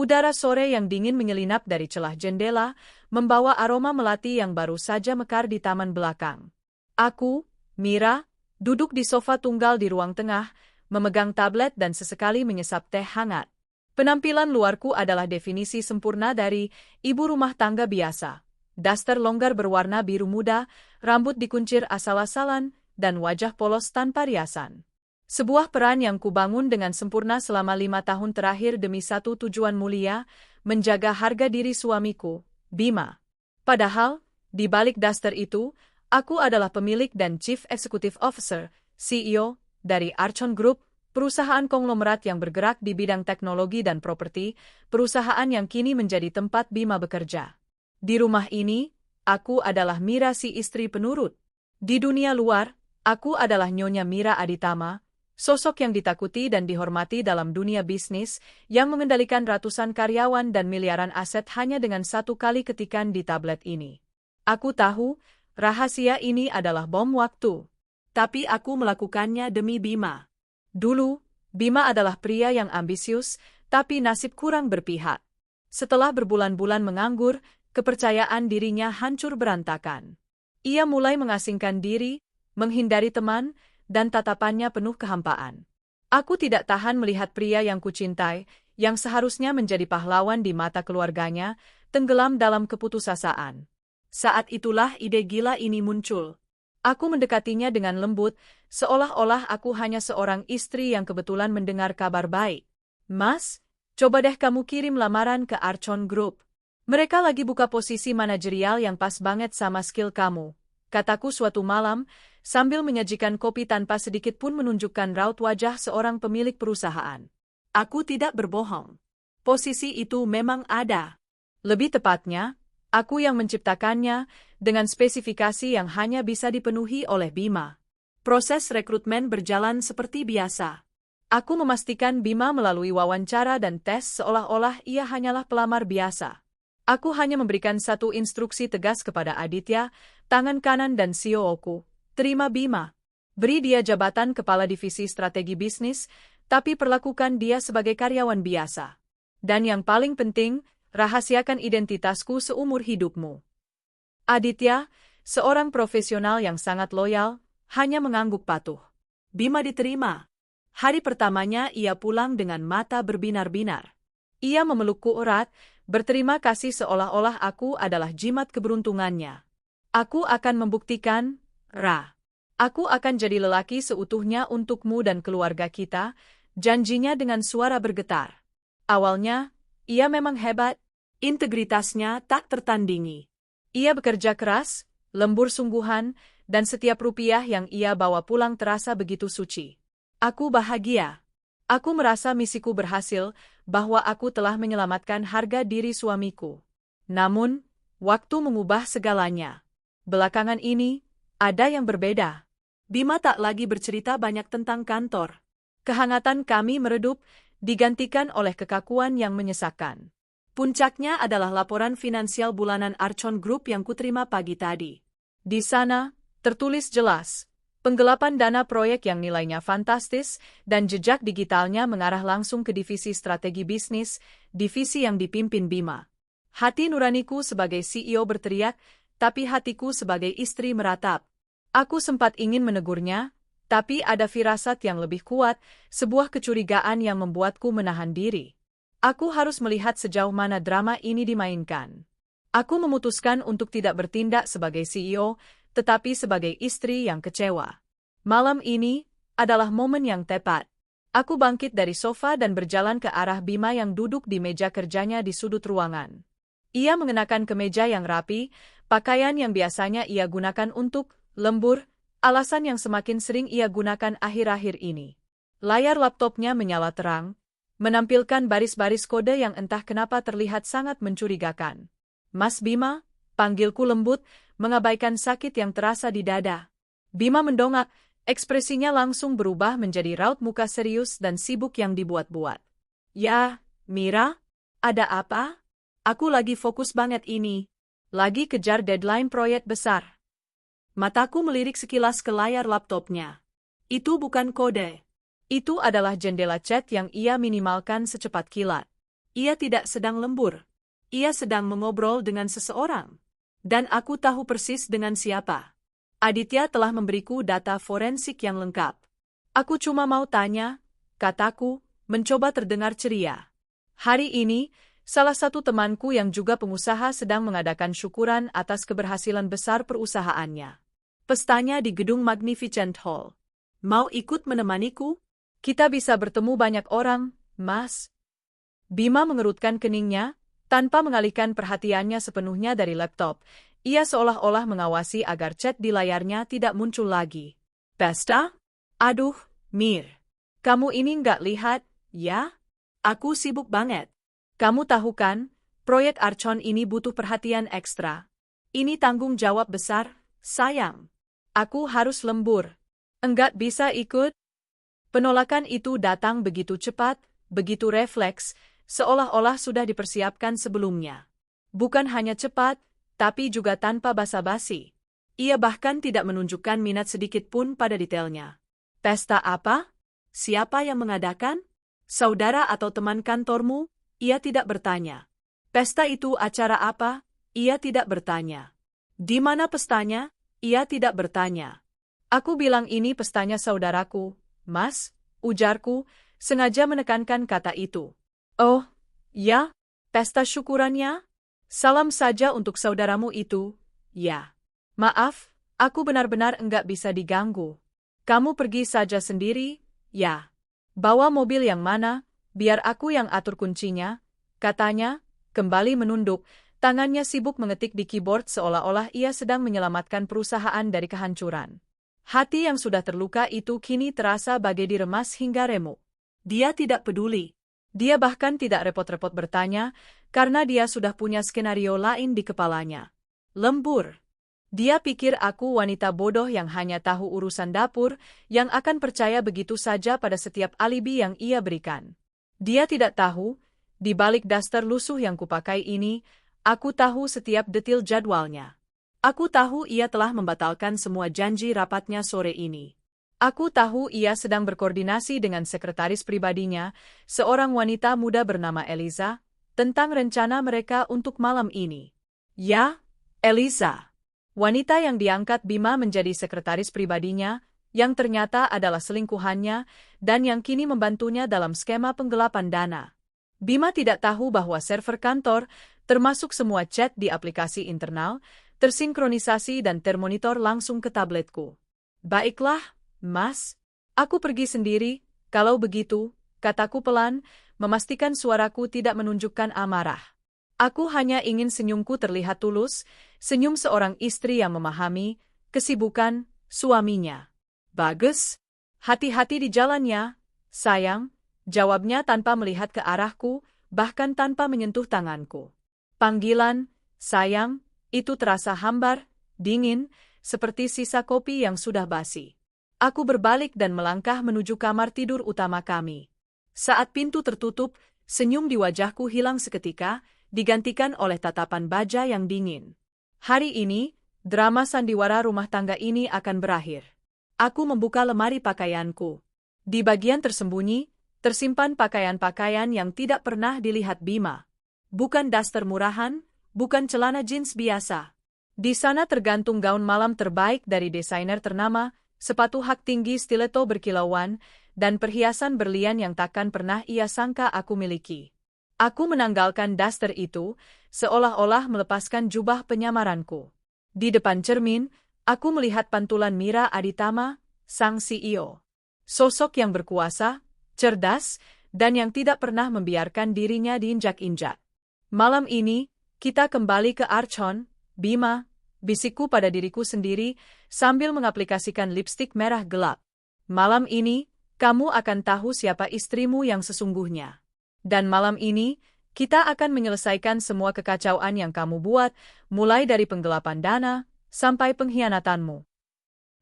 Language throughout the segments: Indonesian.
Udara sore yang dingin menyelinap dari celah jendela, membawa aroma melati yang baru saja mekar di taman belakang. Aku, Mira, duduk di sofa tunggal di ruang tengah, memegang tablet dan sesekali menyesap teh hangat. Penampilan luarku adalah definisi sempurna dari ibu rumah tangga biasa. Daster longgar berwarna biru muda, rambut dikuncir asal-asalan, dan wajah polos tanpa riasan. Sebuah peran yang kubangun dengan sempurna selama 5 tahun terakhir demi satu tujuan mulia, menjaga harga diri suamiku, Bima. Padahal, di balik daster itu, aku adalah pemilik dan Chief Executive Officer, CEO, dari Archon Group, perusahaan konglomerat yang bergerak di bidang teknologi dan properti, perusahaan yang kini menjadi tempat Bima bekerja. Di rumah ini, aku adalah Mira si istri penurut. Di dunia luar, aku adalah Nyonya Mira Aditama, sosok yang ditakuti dan dihormati dalam dunia bisnis, yang mengendalikan ratusan karyawan dan miliaran aset hanya dengan satu kali ketikan di tablet ini. Aku tahu, rahasia ini adalah bom waktu. Tapi aku melakukannya demi Bima. Dulu, Bima adalah pria yang ambisius, tapi nasib kurang berpihak. Setelah berbulan-bulan menganggur, kepercayaan dirinya hancur berantakan. Ia mulai mengasingkan diri, menghindari teman, dan tatapannya penuh kehampaan. Aku tidak tahan melihat pria yang kucintai, yang seharusnya menjadi pahlawan di mata keluarganya, tenggelam dalam keputusasaan. Saat itulah ide gila ini muncul. Aku mendekatinya dengan lembut, seolah-olah aku hanya seorang istri yang kebetulan mendengar kabar baik. Mas, coba deh kamu kirim lamaran ke Archon Group. Mereka lagi buka posisi manajerial yang pas banget sama skill kamu, kataku suatu malam, sambil menyajikan kopi tanpa sedikit pun menunjukkan raut wajah seorang pemilik perusahaan. Aku tidak berbohong. Posisi itu memang ada. Lebih tepatnya, aku yang menciptakannya, dengan spesifikasi yang hanya bisa dipenuhi oleh Bima. Proses rekrutmen berjalan seperti biasa. Aku memastikan Bima melalui wawancara dan tes seolah-olah ia hanyalah pelamar biasa. Aku hanya memberikan satu instruksi tegas kepada Aditya, tangan kanan dan CEO-ku. Terima Bima. Beri dia jabatan kepala divisi strategi bisnis, tapi perlakukan dia sebagai karyawan biasa. Dan yang paling penting, rahasiakan identitasku seumur hidupmu. Aditya, seorang profesional yang sangat loyal, hanya mengangguk patuh. Bima diterima. Hari pertamanya ia pulang dengan mata berbinar-binar. Ia memelukku erat, berterima kasih seolah-olah aku adalah jimat keberuntungannya. Aku akan membuktikan, Ra. Aku akan jadi lelaki seutuhnya untukmu dan keluarga kita, janjinya dengan suara bergetar. Awalnya, ia memang hebat, integritasnya tak tertandingi. Ia bekerja keras, lembur sungguhan, dan setiap rupiah yang ia bawa pulang terasa begitu suci. Aku bahagia. Aku merasa misiku berhasil, bahwa aku telah menyelamatkan harga diri suamiku. Namun, waktu mengubah segalanya. Belakangan ini, ada yang berbeda. Bima tak lagi bercerita banyak tentang kantor. Kehangatan kami meredup, digantikan oleh kekakuan yang menyesakan. Puncaknya adalah laporan finansial bulanan Archon Group yang kuterima pagi tadi. Di sana, tertulis jelas, penggelapan dana proyek yang nilainya fantastis, dan jejak digitalnya mengarah langsung ke divisi strategi bisnis, divisi yang dipimpin Bima. Hati nuraniku sebagai CEO berteriak, tapi hatiku sebagai istri meratap. Aku sempat ingin menegurnya, tapi ada firasat yang lebih kuat, sebuah kecurigaan yang membuatku menahan diri. Aku harus melihat sejauh mana drama ini dimainkan. Aku memutuskan untuk tidak bertindak sebagai CEO, tetapi sebagai istri yang kecewa. Malam ini adalah momen yang tepat. Aku bangkit dari sofa dan berjalan ke arah Bima yang duduk di meja kerjanya di sudut ruangan. Ia mengenakan kemeja yang rapi, pakaian yang biasanya ia gunakan untuk lembur, alasan yang semakin sering ia gunakan akhir-akhir ini. Layar laptopnya menyala terang, menampilkan baris-baris kode yang entah kenapa terlihat sangat mencurigakan. Mas Bima, panggilku lembut, mengabaikan sakit yang terasa di dada. Bima mendongak, ekspresinya langsung berubah menjadi raut muka serius dan sibuk yang dibuat-buat. Ya, Mira, ada apa? Aku lagi fokus banget ini. Lagi kejar deadline proyek besar. Mataku melirik sekilas ke layar laptopnya. Itu bukan kode. Itu adalah jendela chat yang ia minimalkan secepat kilat. Ia tidak sedang lembur. Ia sedang mengobrol dengan seseorang. Dan aku tahu persis dengan siapa. Aditya telah memberiku data forensik yang lengkap. Aku cuma mau tanya, kataku, mencoba terdengar ceria. Hari ini, salah satu temanku yang juga pengusaha sedang mengadakan syukuran atas keberhasilan besar perusahaannya. Pestanya di gedung Magnificent Hall. Mau ikut menemaniku? Kita bisa bertemu banyak orang, Mas. Bima mengerutkan keningnya, tanpa mengalihkan perhatiannya sepenuhnya dari laptop. Ia seolah-olah mengawasi agar chat di layarnya tidak muncul lagi. Pesta? Aduh, Mir. Kamu ini nggak lihat, ya? Aku sibuk banget. Kamu tahu kan, proyek Archon ini butuh perhatian ekstra. Ini tanggung jawab besar, sayang. Aku harus lembur. Enggak bisa ikut? Penolakan itu datang begitu cepat, begitu refleks, seolah-olah sudah dipersiapkan sebelumnya. Bukan hanya cepat, tapi juga tanpa basa-basi. Ia bahkan tidak menunjukkan minat sedikit pun pada detailnya. Pesta apa? Siapa yang mengadakan? Saudara atau teman kantormu? Ia tidak bertanya. Pesta itu acara apa? Ia tidak bertanya. Di mana pestanya? Ia tidak bertanya. Aku bilang ini pestanya saudaraku, Mas, ujarku, sengaja menekankan kata itu. Oh, ya, pesta syukurannya? Salam saja untuk saudaramu itu, ya. Maaf, aku benar-benar enggak bisa diganggu. Kamu pergi saja sendiri, ya. Bawa mobil yang mana, biar aku yang atur kuncinya, katanya, kembali menunduk, tangannya sibuk mengetik di keyboard seolah-olah ia sedang menyelamatkan perusahaan dari kehancuran. Hati yang sudah terluka itu kini terasa bagai diremas hingga remuk. Dia tidak peduli. Dia bahkan tidak repot-repot bertanya, karena dia sudah punya skenario lain di kepalanya. Lembur. Dia pikir aku wanita bodoh yang hanya tahu urusan dapur, yang akan percaya begitu saja pada setiap alibi yang ia berikan. Dia tidak tahu, di balik daster lusuh yang kupakai ini, aku tahu setiap detil jadwalnya. Aku tahu ia telah membatalkan semua janji rapatnya sore ini. Aku tahu ia sedang berkoordinasi dengan sekretaris pribadinya, seorang wanita muda bernama Eliza, tentang rencana mereka untuk malam ini. Ya, Eliza. Wanita yang diangkat Bima menjadi sekretaris pribadinya, yang ternyata adalah selingkuhannya, dan yang kini membantunya dalam skema penggelapan dana. Bima tidak tahu bahwa server kantor, termasuk semua chat di aplikasi internal, tersinkronisasi dan termonitor langsung ke tabletku. Baiklah, Mas. Aku pergi sendiri, kalau begitu, kataku pelan, memastikan suaraku tidak menunjukkan amarah. Aku hanya ingin senyumku terlihat tulus, senyum seorang istri yang memahami kesibukan suaminya. Bagus. Hati-hati di jalannya, sayang, jawabnya tanpa melihat ke arahku, bahkan tanpa menyentuh tanganku. Panggilan, sayang, itu terasa hambar, dingin, seperti sisa kopi yang sudah basi. Aku berbalik dan melangkah menuju kamar tidur utama kami. Saat pintu tertutup, senyum di wajahku hilang seketika, digantikan oleh tatapan baja yang dingin. Hari ini, drama sandiwara rumah tangga ini akan berakhir. Aku membuka lemari pakaianku. Di bagian tersembunyi, tersimpan pakaian-pakaian yang tidak pernah dilihat Bima. Bukan daster murahan, bukan celana jeans biasa. Di sana tergantung gaun malam terbaik dari desainer ternama, sepatu hak tinggi stiletto berkilauan, dan perhiasan berlian yang takkan pernah ia sangka aku miliki. Aku menanggalkan daster itu, seolah-olah melepaskan jubah penyamaranku. Di depan cermin, aku melihat pantulan Mira Aditama, sang CEO. Sosok yang berkuasa, cerdas, dan yang tidak pernah membiarkan dirinya diinjak-injak. Malam ini, kita kembali ke Archon, Bima, bisikku pada diriku sendiri, sambil mengaplikasikan lipstik merah gelap. Malam ini, kamu akan tahu siapa istrimu yang sesungguhnya. Dan malam ini, kita akan menyelesaikan semua kekacauan yang kamu buat, mulai dari penggelapan dana, sampai pengkhianatanmu.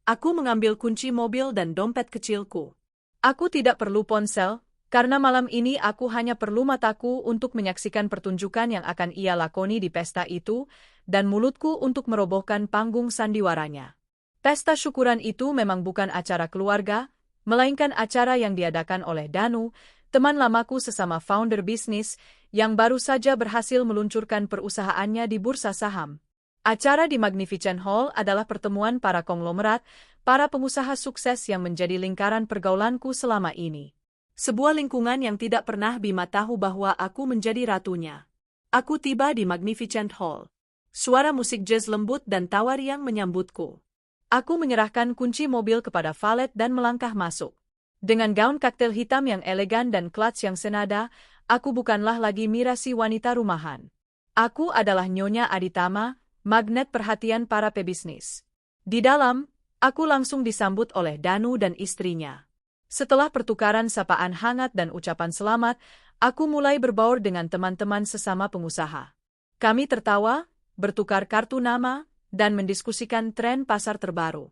Aku mengambil kunci mobil dan dompet kecilku. Aku tidak perlu ponsel, karena malam ini aku hanya perlu mataku untuk menyaksikan pertunjukan yang akan ia lakoni di pesta itu, dan mulutku untuk merobohkan panggung sandiwaranya. Pesta syukuran itu memang bukan acara keluarga, melainkan acara yang diadakan oleh Danu, teman lamaku sesama founder bisnis, yang baru saja berhasil meluncurkan perusahaannya di bursa saham. Acara di Magnificent Hall adalah pertemuan para konglomerat, para pengusaha sukses yang menjadi lingkaran pergaulanku selama ini. Sebuah lingkungan yang tidak pernah Bima tahu bahwa aku menjadi ratunya. Aku tiba di Magnificent Hall. Suara musik jazz lembut dan tawa riang menyambutku. Aku menyerahkan kunci mobil kepada valet dan melangkah masuk. Dengan gaun kaktel hitam yang elegan dan clutch yang senada, aku bukanlah lagi Mira si wanita rumahan. Aku adalah Nyonya Aditama, magnet perhatian para pebisnis. Di dalam, aku langsung disambut oleh Danu dan istrinya. Setelah pertukaran sapaan hangat dan ucapan selamat, aku mulai berbaur dengan teman-teman sesama pengusaha. Kami tertawa, bertukar kartu nama, dan mendiskusikan tren pasar terbaru.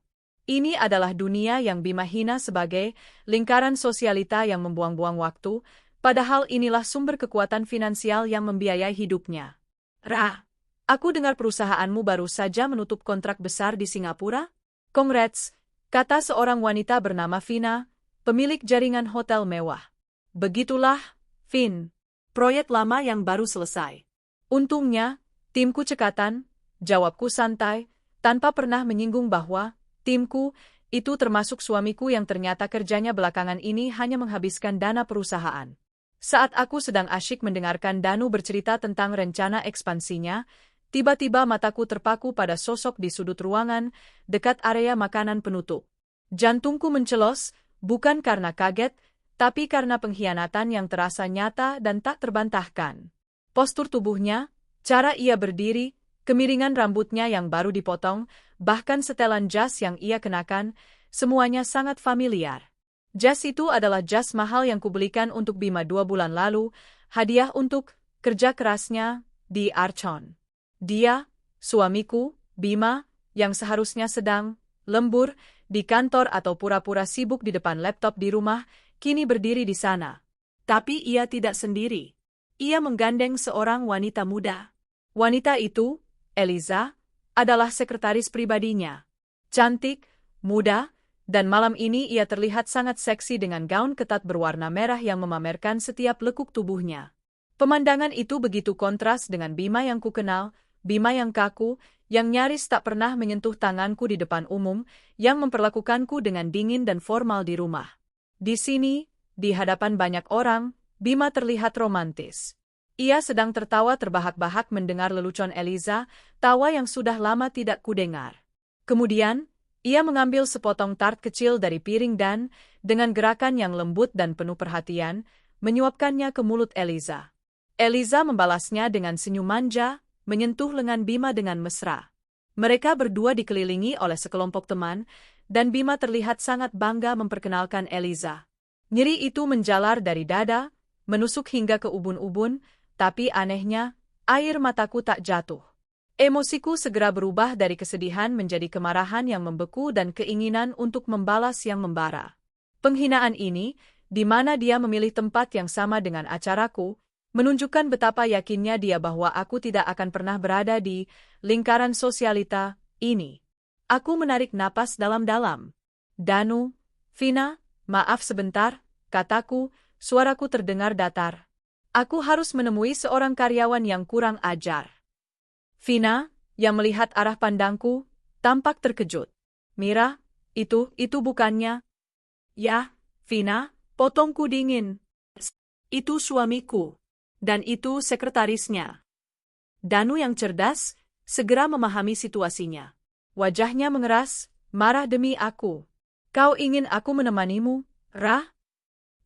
Ini adalah dunia yang Bima hina sebagai lingkaran sosialita yang membuang-buang waktu, padahal inilah sumber kekuatan finansial yang membiayai hidupnya. Ra, aku dengar perusahaanmu baru saja menutup kontrak besar di Singapura? Congrats, kata seorang wanita bernama Vina, pemilik jaringan hotel mewah. Begitulah, Vin, proyek lama yang baru selesai. Untungnya, timku cekatan, jawabku santai, tanpa pernah menyinggung bahwa timku itu termasuk suamiku yang ternyata kerjanya belakangan ini hanya menghabiskan dana perusahaan. Saat aku sedang asyik mendengarkan Danu bercerita tentang rencana ekspansinya, tiba-tiba mataku terpaku pada sosok di sudut ruangan, dekat area makanan penutup. Jantungku mencelos, bukan karena kaget, tapi karena pengkhianatan yang terasa nyata dan tak terbantahkan. Postur tubuhnya, cara ia berdiri, kemiringan rambutnya yang baru dipotong, bahkan setelan jas yang ia kenakan, semuanya sangat familiar. Jas itu adalah jas mahal yang kubelikan untuk Bima 2 bulan lalu, hadiah untuk kerja kerasnya di Archon. Dia, suamiku, Bima, yang seharusnya sedang lembur di kantor atau pura-pura sibuk di depan laptop di rumah, kini berdiri di sana. Tapi ia tidak sendiri. Ia menggandeng seorang wanita muda. Wanita itu, Eliza, adalah sekretaris pribadinya. Cantik, muda, dan malam ini ia terlihat sangat seksi dengan gaun ketat berwarna merah yang memamerkan setiap lekuk tubuhnya. Pemandangan itu begitu kontras dengan Bima yang kukenal, Bima yang kaku, yang nyaris tak pernah menyentuh tanganku di depan umum, yang memperlakukanku dengan dingin dan formal di rumah. Di sini, di hadapan banyak orang, Bima terlihat romantis. Ia sedang tertawa terbahak-bahak mendengar lelucon Eliza, tawa yang sudah lama tidak kudengar. Kemudian, ia mengambil sepotong tart kecil dari piring dan, dengan gerakan yang lembut dan penuh perhatian, menyuapkannya ke mulut Eliza. Eliza membalasnya dengan senyum manja, menyentuh lengan Bima dengan mesra. Mereka berdua dikelilingi oleh sekelompok teman, dan Bima terlihat sangat bangga memperkenalkan Eliza. Nyeri itu menjalar dari dada, menusuk hingga ke ubun-ubun, tapi anehnya, air mataku tak jatuh. Emosiku segera berubah dari kesedihan menjadi kemarahan yang membeku dan keinginan untuk membalas yang membara. Penghinaan ini, di mana dia memilih tempat yang sama dengan acaraku, menunjukkan betapa yakinnya dia bahwa aku tidak akan pernah berada di lingkaran sosialita ini. Aku menarik napas dalam-dalam. Danu, Vina, maaf sebentar, kataku, suaraku terdengar datar. Aku harus menemui seorang karyawan yang kurang ajar. Vina, yang melihat arah pandangku, tampak terkejut. Mira, itu bukannya. Ya, Vina, potongku dingin. Itu suamiku. Dan itu sekretarisnya. Danu yang cerdas, segera memahami situasinya. Wajahnya mengeras, marah demi aku. Kau ingin aku menemanimu, Ra?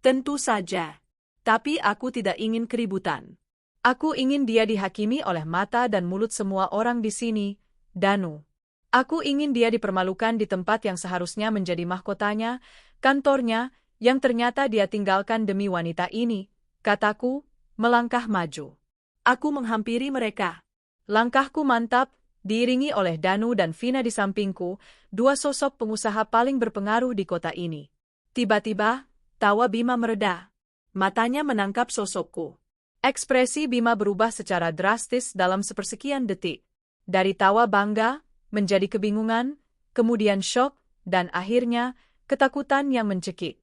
Tentu saja. Tapi aku tidak ingin keributan. Aku ingin dia dihakimi oleh mata dan mulut semua orang di sini, Danu. Aku ingin dia dipermalukan di tempat yang seharusnya menjadi mahkotanya, kantornya, yang ternyata dia tinggalkan demi wanita ini, kataku, melangkah maju. Aku menghampiri mereka. Langkahku mantap, diiringi oleh Danu dan Vina di sampingku, dua sosok pengusaha paling berpengaruh di kota ini. Tiba-tiba, tawa Bima mereda. Matanya menangkap sosokku. Ekspresi Bima berubah secara drastis dalam sepersekian detik. Dari tawa bangga, menjadi kebingungan, kemudian syok, dan akhirnya, ketakutan yang mencekik.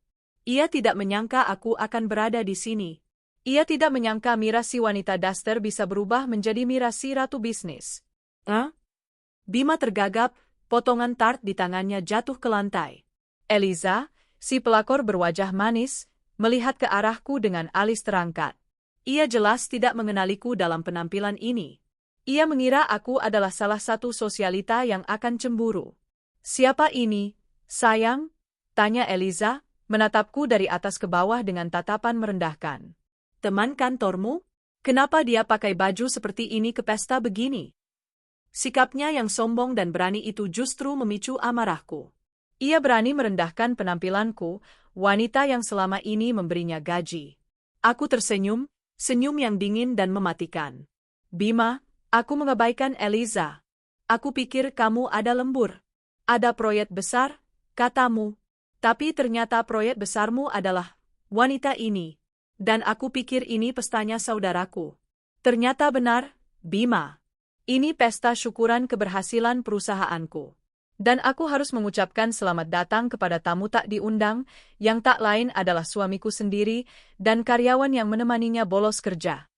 Ia tidak menyangka aku akan berada di sini. Ia tidak menyangka Mira si wanita daster bisa berubah menjadi Mira si ratu bisnis. Bima tergagap, potongan tart di tangannya jatuh ke lantai. Eliza, si pelakor berwajah manis, melihat ke arahku dengan alis terangkat. Ia jelas tidak mengenaliku dalam penampilan ini. Ia mengira aku adalah salah satu sosialita yang akan cemburu. "Siapa ini, sayang?" tanya Eliza, menatapku dari atas ke bawah dengan tatapan merendahkan. "Teman kantormu? Kenapa dia pakai baju seperti ini ke pesta begini?" Sikapnya yang sombong dan berani itu justru memicu amarahku. Ia berani merendahkan penampilanku, wanita yang selama ini memberinya gaji. Aku tersenyum, senyum yang dingin dan mematikan. "Bima," aku mengabaikan Eliza. "Aku pikir kamu ada lembur. Ada proyek besar, katamu. Tapi ternyata proyek besarmu adalah wanita ini. Dan aku pikir ini pestanya saudaraku. Ternyata benar, Bima. Ini pesta syukuran keberhasilan perusahaanku. Dan aku harus mengucapkan selamat datang kepada tamu tak diundang, yang tak lain adalah suamiku sendiri dan karyawan yang menemaninya bolos kerja."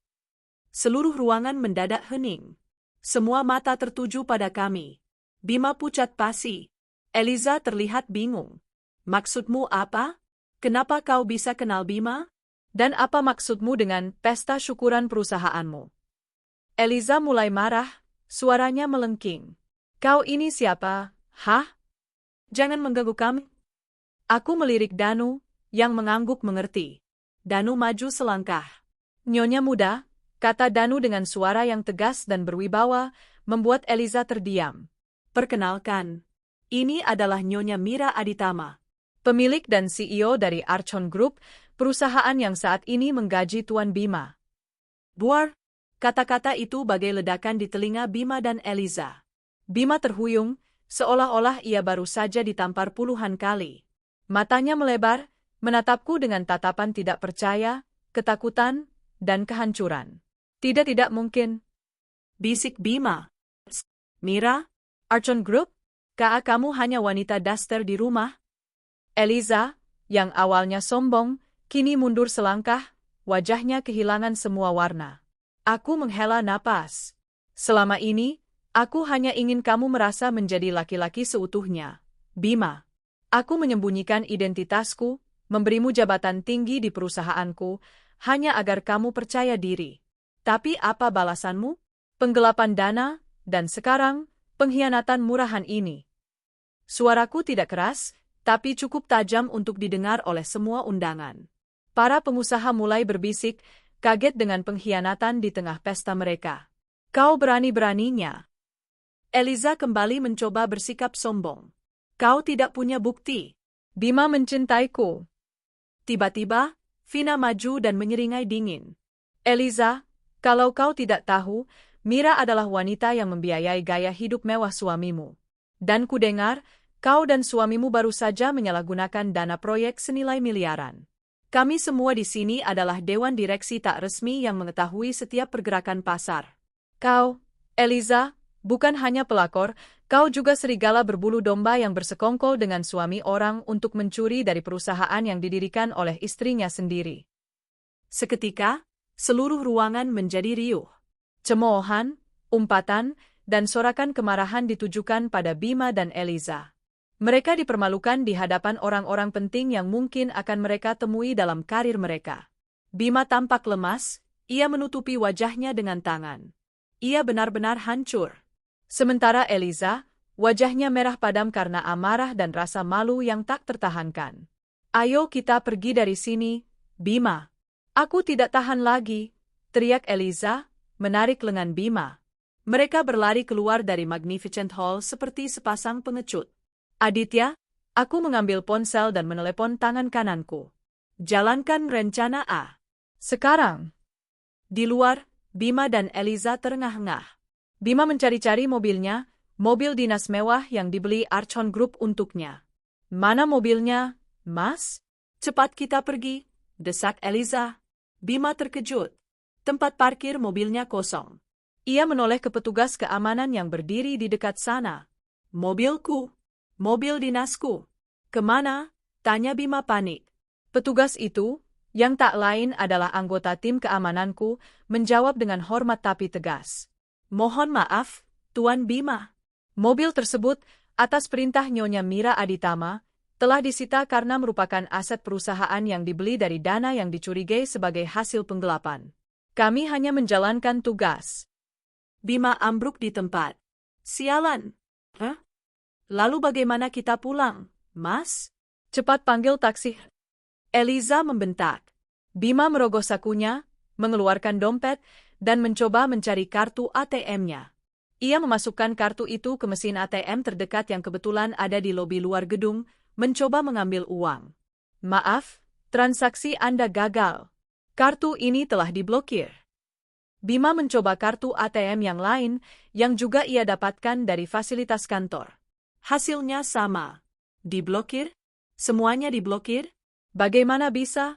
Seluruh ruangan mendadak hening. Semua mata tertuju pada kami. Bima pucat pasi. Eliza terlihat bingung. "Maksudmu apa? Kenapa kau bisa kenal Bima? Dan apa maksudmu dengan pesta syukuran perusahaanmu?" Eliza mulai marah, suaranya melengking. "Kau ini siapa, hah? Jangan mengganggu kami." Aku melirik Danu, yang mengangguk mengerti. Danu maju selangkah. "Nyonya muda," kata Danu dengan suara yang tegas dan berwibawa, membuat Eliza terdiam. "Perkenalkan, ini adalah Nyonya Mira Aditama, pemilik dan CEO dari Archon Group, perusahaan yang saat ini menggaji Tuan Bima." "Buar!" Kata-kata itu bagai ledakan di telinga Bima dan Eliza. Bima terhuyung, seolah-olah ia baru saja ditampar puluhan kali. Matanya melebar, menatapku dengan tatapan tidak percaya, ketakutan, dan kehancuran. Tidak mungkin," bisik Bima. "Mira? Archon Group? Kamu hanya wanita daster di rumah?" Eliza, yang awalnya sombong, kini mundur selangkah, wajahnya kehilangan semua warna. Aku menghela napas. "Selama ini, aku hanya ingin kamu merasa menjadi laki-laki seutuhnya, Bima. Aku menyembunyikan identitasku, memberimu jabatan tinggi di perusahaanku, hanya agar kamu percaya diri. Tapi apa balasanmu? Penggelapan dana, dan sekarang, pengkhianatan murahan ini." Suaraku tidak keras, tapi cukup tajam untuk didengar oleh semua undangan. Para pengusaha mulai berbisik, kaget dengan pengkhianatan di tengah pesta mereka. "Kau berani-beraninya." Eliza kembali mencoba bersikap sombong. "Kau tidak punya bukti. Bima mencintaiku." Tiba-tiba, Vina maju dan menyeringai dingin. "Eliza, kalau kau tidak tahu, Mira adalah wanita yang membiayai gaya hidup mewah suamimu. Dan kudengar, kau dan suamimu baru saja menyalahgunakan dana proyek senilai miliaran. Kami semua di sini adalah dewan direksi tak resmi yang mengetahui setiap pergerakan pasar. Kau, Eliza, bukan hanya pelakor, kau juga serigala berbulu domba yang bersekongkol dengan suami orang untuk mencuri dari perusahaan yang didirikan oleh istrinya sendiri." Seketika, seluruh ruangan menjadi riuh. Cemoohan, umpatan, dan sorakan kemarahan ditujukan pada Bima dan Eliza. Mereka dipermalukan di hadapan orang-orang penting yang mungkin akan mereka temui dalam karir mereka. Bima tampak lemas, ia menutupi wajahnya dengan tangan. Ia benar-benar hancur. Sementara Eliza, wajahnya merah padam karena amarah dan rasa malu yang tak tertahankan. "Ayo kita pergi dari sini, Bima." "Aku tidak tahan lagi," teriak Eliza, menarik lengan Bima. Mereka berlari keluar dari Magnificent Hall seperti sepasang pengecut. "Aditya," aku mengambil ponsel dan menelepon tangan kananku. "Jalankan rencana A. Sekarang." Di luar, Bima dan Eliza terengah-engah. Bima mencari-cari mobilnya, mobil dinas mewah yang dibeli Archon Group untuknya. "Mana mobilnya, Mas? Cepat kita pergi," desak Eliza. Bima terkejut. Tempat parkir mobilnya kosong. Ia menoleh ke petugas keamanan yang berdiri di dekat sana. "Mobilku, mobil dinasku. Kemana?" tanya Bima panik. Petugas itu, yang tak lain adalah anggota tim keamananku, menjawab dengan hormat tapi tegas. Mohon maaf, Tuan Bima. Mobil tersebut, atas perintah Nyonya Mira Aditama, telah disita karena merupakan aset perusahaan yang dibeli dari dana yang dicurigai sebagai hasil penggelapan. Kami hanya menjalankan tugas. Bima ambruk di tempat. Sialan. Hah? Lalu bagaimana kita pulang, Mas? Cepat panggil taksi. Eliza membentak. Bima merogoh sakunya, mengeluarkan dompet, dan mencoba mencari kartu ATM-nya. Ia memasukkan kartu itu ke mesin ATM terdekat yang kebetulan ada di lobi luar gedung, mencoba mengambil uang. Maaf, transaksi Anda gagal. Kartu ini telah diblokir. Bima mencoba kartu ATM yang lain, yang juga ia dapatkan dari fasilitas kantor. Hasilnya sama. Diblokir? Semuanya diblokir? Bagaimana bisa?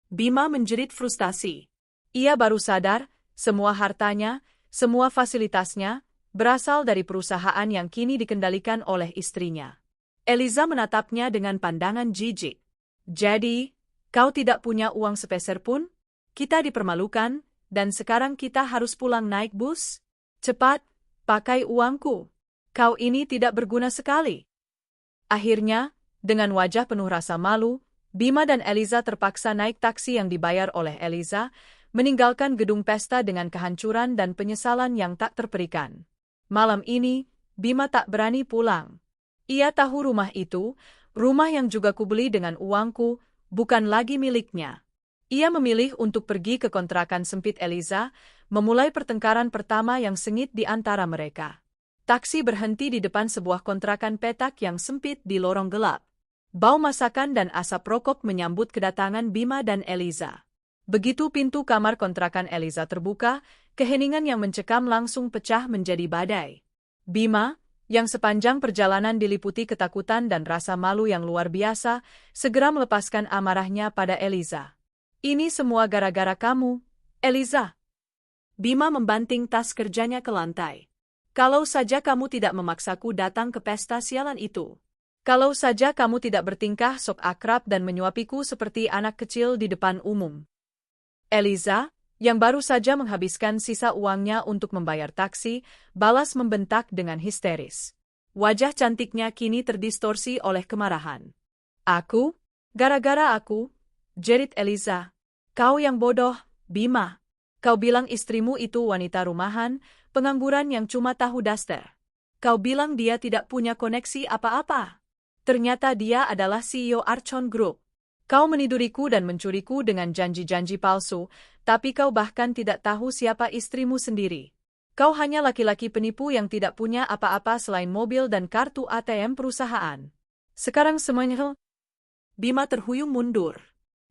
Bima menjerit frustasi. Ia baru sadar, semua hartanya, semua fasilitasnya, berasal dari perusahaan yang kini dikendalikan oleh istrinya. Eliza menatapnya dengan pandangan jijik. Jadi, kau tidak punya uang sepeser pun? Kita dipermalukan, dan sekarang kita harus pulang naik bus? Cepat, pakai uangku. Kau ini tidak berguna sekali. Akhirnya, dengan wajah penuh rasa malu, Bima dan Eliza terpaksa naik taksi yang dibayar oleh Eliza, meninggalkan gedung pesta dengan kehancuran dan penyesalan yang tak terperikan. Malam ini, Bima tak berani pulang. Ia tahu rumah itu, rumah yang juga kubeli dengan uangku, bukan lagi miliknya. Ia memilih untuk pergi ke kontrakan sempit Eliza, memulai pertengkaran pertama yang sengit di antara mereka. Taksi berhenti di depan sebuah kontrakan petak yang sempit di lorong gelap. Bau masakan dan asap rokok menyambut kedatangan Bima dan Eliza. Begitu pintu kamar kontrakan Eliza terbuka, keheningan yang mencekam langsung pecah menjadi badai. Bima, yang sepanjang perjalanan diliputi ketakutan dan rasa malu yang luar biasa, segera melepaskan amarahnya pada Eliza. Ini semua gara-gara kamu, Eliza. Bima membanting tas kerjanya ke lantai. Kalau saja kamu tidak memaksaku datang ke pesta sialan itu. Kalau saja kamu tidak bertingkah sok akrab dan menyuapiku seperti anak kecil di depan umum. Eliza, yang baru saja menghabiskan sisa uangnya untuk membayar taksi, balas membentak dengan histeris. Wajah cantiknya kini terdistorsi oleh kemarahan. Aku? Gara-gara aku? Jerit Eliza. Kau yang bodoh, Bima. Kau bilang istrimu itu wanita rumahan, pengangguran yang cuma tahu daster. Kau bilang dia tidak punya koneksi apa-apa. Ternyata dia adalah CEO Archon Group. Kau meniduriku dan mencuriku dengan janji-janji palsu, tapi kau bahkan tidak tahu siapa istrimu sendiri. Kau hanya laki-laki penipu yang tidak punya apa-apa selain mobil dan kartu ATM perusahaan. Sekarang semuanya... Bima terhuyung mundur.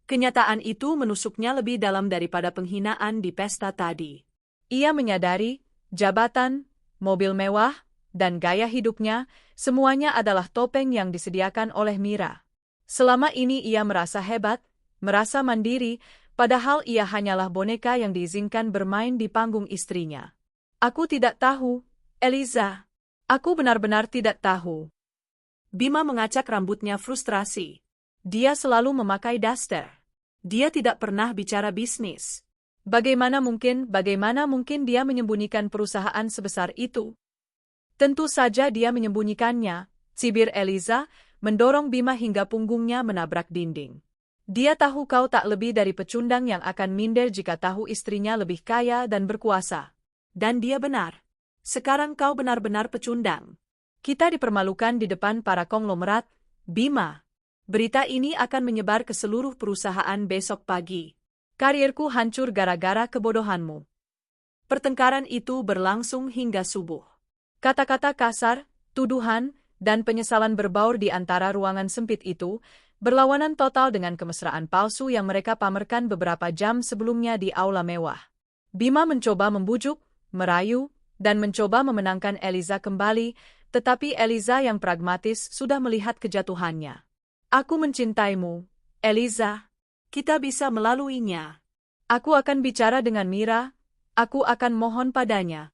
Kenyataan itu menusuknya lebih dalam daripada penghinaan di pesta tadi. Ia menyadari, jabatan, mobil mewah, dan gaya hidupnya, semuanya adalah topeng yang disediakan oleh Mira. Selama ini ia merasa hebat, merasa mandiri, padahal ia hanyalah boneka yang diizinkan bermain di panggung istrinya. Aku tidak tahu, Eliza. Aku benar-benar tidak tahu. Bima mengacak rambutnya frustrasi. Dia selalu memakai daster. Dia tidak pernah bicara bisnis. Bagaimana mungkin dia menyembunyikan perusahaan sebesar itu? Tentu saja dia menyembunyikannya, cibir Eliza, mendorong Bima hingga punggungnya menabrak dinding. Dia tahu kau tak lebih dari pecundang yang akan minder jika tahu istrinya lebih kaya dan berkuasa. Dan dia benar. Sekarang kau benar-benar pecundang. Kita dipermalukan di depan para konglomerat, Bima. Berita ini akan menyebar ke seluruh perusahaan besok pagi. Karirku hancur gara-gara kebodohanmu. Pertengkaran itu berlangsung hingga subuh. Kata-kata kasar, tuduhan, dan penyesalan berbaur di antara ruangan sempit itu, berlawanan total dengan kemesraan palsu yang mereka pamerkan beberapa jam sebelumnya di aula mewah. Bima mencoba membujuk, merayu, dan mencoba memenangkan Eliza kembali, tetapi Eliza yang pragmatis sudah melihat kejatuhannya. Aku mencintaimu, Eliza. Kita bisa melaluinya. Aku akan bicara dengan Mira, aku akan mohon padanya.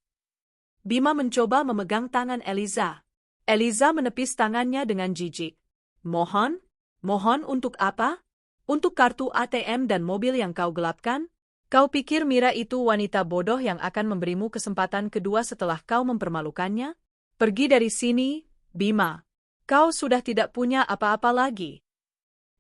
Bima mencoba memegang tangan Eliza. Eliza menepis tangannya dengan jijik. Mohon? Mohon untuk apa? Untuk kartu ATM dan mobil yang kau gelapkan? Kau pikir Mira itu wanita bodoh yang akan memberimu kesempatan kedua setelah kau mempermalukannya? Pergi dari sini, Bima. Kau sudah tidak punya apa-apa lagi.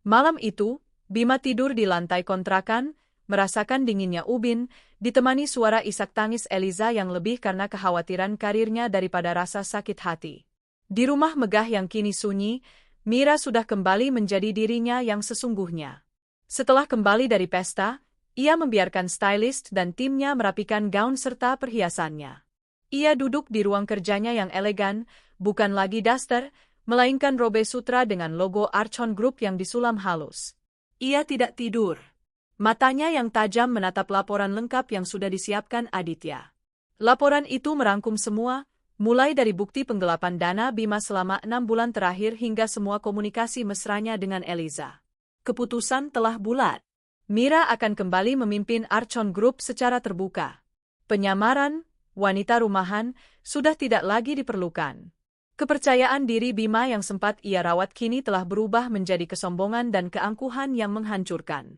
Malam itu, Bima tidur di lantai kontrakan, merasakan dinginnya ubin, ditemani suara isak tangis Eliza yang lebih karena kekhawatiran karirnya daripada rasa sakit hati. Di rumah megah yang kini sunyi, Mira sudah kembali menjadi dirinya yang sesungguhnya. Setelah kembali dari pesta, ia membiarkan stylist dan timnya merapikan gaun serta perhiasannya. Ia duduk di ruang kerjanya yang elegan, bukan lagi daster, melainkan robe sutra dengan logo Archon Group yang disulam halus. Ia tidak tidur. Matanya yang tajam menatap laporan lengkap yang sudah disiapkan Aditya. Laporan itu merangkum semua, mulai dari bukti penggelapan dana Bima selama 6 bulan terakhir hingga semua komunikasi mesranya dengan Eliza. Keputusan telah bulat. Mira akan kembali memimpin Archon Group secara terbuka. Penyamaran, wanita rumahan, sudah tidak lagi diperlukan. Kepercayaan diri Bima yang sempat ia rawat kini telah berubah menjadi kesombongan dan keangkuhan yang menghancurkan.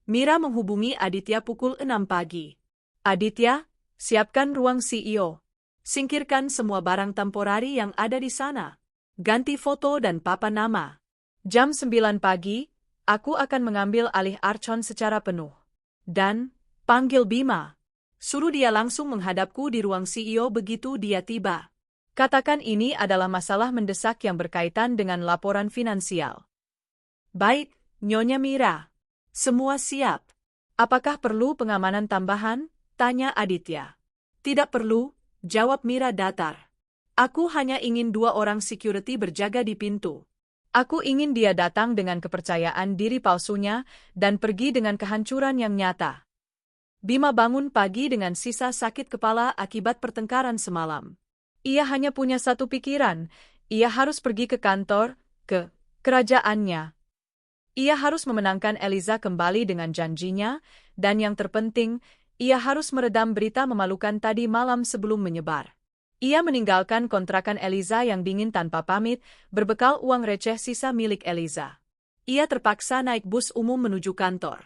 Mira menghubungi Aditya pukul 6 pagi. Aditya, siapkan ruang CEO. Singkirkan semua barang temporari yang ada di sana. Ganti foto dan papan nama. Jam 9 pagi, aku akan mengambil alih Archon secara penuh. Dan, panggil Bima. Suruh dia langsung menghadapku di ruang CEO begitu dia tiba. Katakan ini adalah masalah mendesak yang berkaitan dengan laporan finansial. Baik, Nyonya Mira. Semua siap. Apakah perlu pengamanan tambahan? Tanya Aditya. Tidak perlu, jawab Mira datar. Aku hanya ingin 2 orang security berjaga di pintu. Aku ingin dia datang dengan kepercayaan diri palsunya dan pergi dengan kehancuran yang nyata. Bima bangun pagi dengan sisa sakit kepala akibat pertengkaran semalam. Ia hanya punya satu pikiran, ia harus pergi ke kantor, ke kerajaannya. Ia harus memenangkan Eliza kembali dengan janjinya, dan yang terpenting, ia harus meredam berita memalukan tadi malam sebelum menyebar. Ia meninggalkan kontrakan Eliza yang dingin tanpa pamit, berbekal uang receh sisa milik Eliza. Ia terpaksa naik bus umum menuju kantor.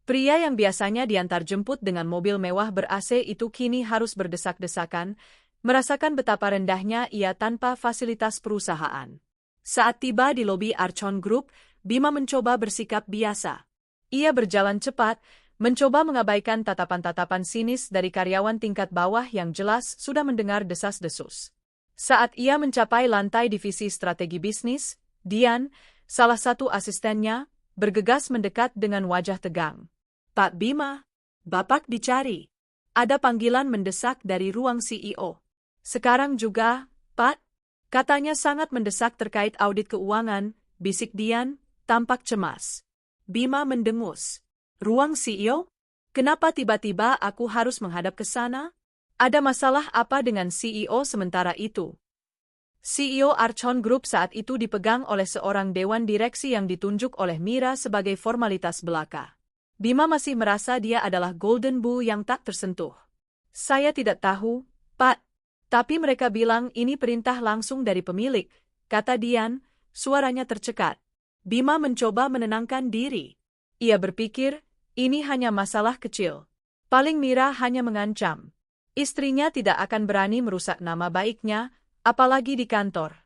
Pria yang biasanya diantar jemput dengan mobil mewah ber-AC itu kini harus berdesak-desakan, merasakan betapa rendahnya ia tanpa fasilitas perusahaan. Saat tiba di lobi Archon Group, Bima mencoba bersikap biasa. Ia berjalan cepat, mencoba mengabaikan tatapan-tatapan sinis dari karyawan tingkat bawah yang jelas sudah mendengar desas-desus. Saat ia mencapai lantai divisi strategi bisnis, Dian, salah satu asistennya, bergegas mendekat dengan wajah tegang. Pak Bima, Bapak dicari. Ada panggilan mendesak dari ruang CEO. Sekarang juga, Pak, katanya sangat mendesak terkait audit keuangan, bisik Dian, tampak cemas. Bima mendengus. Ruang CEO? Kenapa tiba-tiba aku harus menghadap ke sana? Ada masalah apa dengan CEO sementara itu? CEO Archon Group saat itu dipegang oleh seorang dewan direksi yang ditunjuk oleh Mira sebagai formalitas belaka. Bima masih merasa dia adalah Golden Boo yang tak tersentuh. Saya tidak tahu, Pak. Tapi mereka bilang ini perintah langsung dari pemilik, kata Dian, suaranya tercekat. Bima mencoba menenangkan diri. Ia berpikir, ini hanya masalah kecil. Paling Mira hanya mengancam. Istrinya tidak akan berani merusak nama baiknya, apalagi di kantor.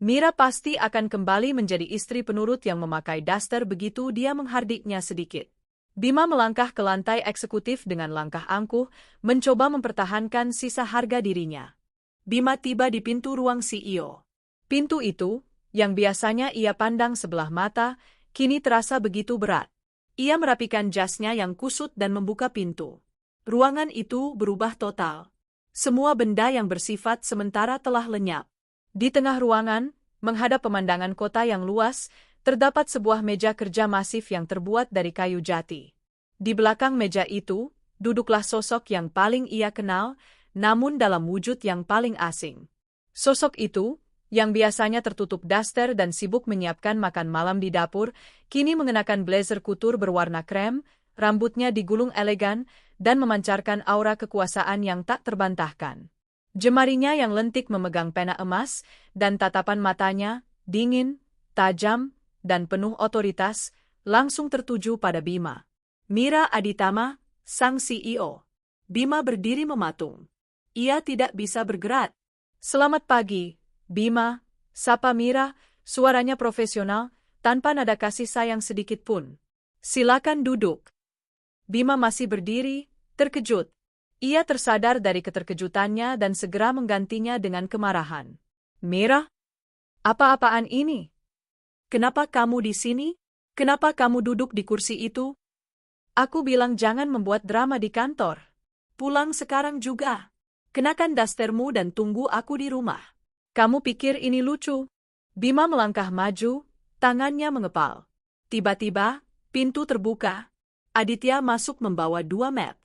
Mira pasti akan kembali menjadi istri penurut yang memakai daster begitu dia menghardiknya sedikit. Bima melangkah ke lantai eksekutif dengan langkah angkuh, mencoba mempertahankan sisa harga dirinya. Bima tiba di pintu ruang CEO. Pintu itu, yang biasanya ia pandang sebelah mata, kini terasa begitu berat. Ia merapikan jasnya yang kusut dan membuka pintu. Ruangan itu berubah total. Semua benda yang bersifat sementara telah lenyap. Di tengah ruangan, menghadap pemandangan kota yang luas, terdapat sebuah meja kerja masif yang terbuat dari kayu jati. Di belakang meja itu, duduklah sosok yang paling ia kenal, namun dalam wujud yang paling asing. Sosok itu, yang biasanya tertutup daster dan sibuk menyiapkan makan malam di dapur, kini mengenakan blazer kutur berwarna krem, rambutnya digulung elegan, dan memancarkan aura kekuasaan yang tak terbantahkan. Jemarinya yang lentik memegang pena emas, dan tatapan matanya, dingin, tajam, dan penuh otoritas, langsung tertuju pada Bima. Mira Aditama, sang CEO. Bima berdiri mematung. Ia tidak bisa bergerak. Selamat pagi, Bima, sapa Mira, suaranya profesional, tanpa nada kasih sayang sedikit pun. Silakan duduk. Bima masih berdiri, terkejut. Ia tersadar dari keterkejutannya dan segera menggantinya dengan kemarahan. Mira? Apa-apaan ini? Kenapa kamu di sini? Kenapa kamu duduk di kursi itu? Aku bilang jangan membuat drama di kantor. Pulang sekarang juga. Kenakan dastermu dan tunggu aku di rumah. Kamu pikir ini lucu? Bima melangkah maju, tangannya mengepal. Tiba-tiba, pintu terbuka. Aditya masuk membawa 2 map.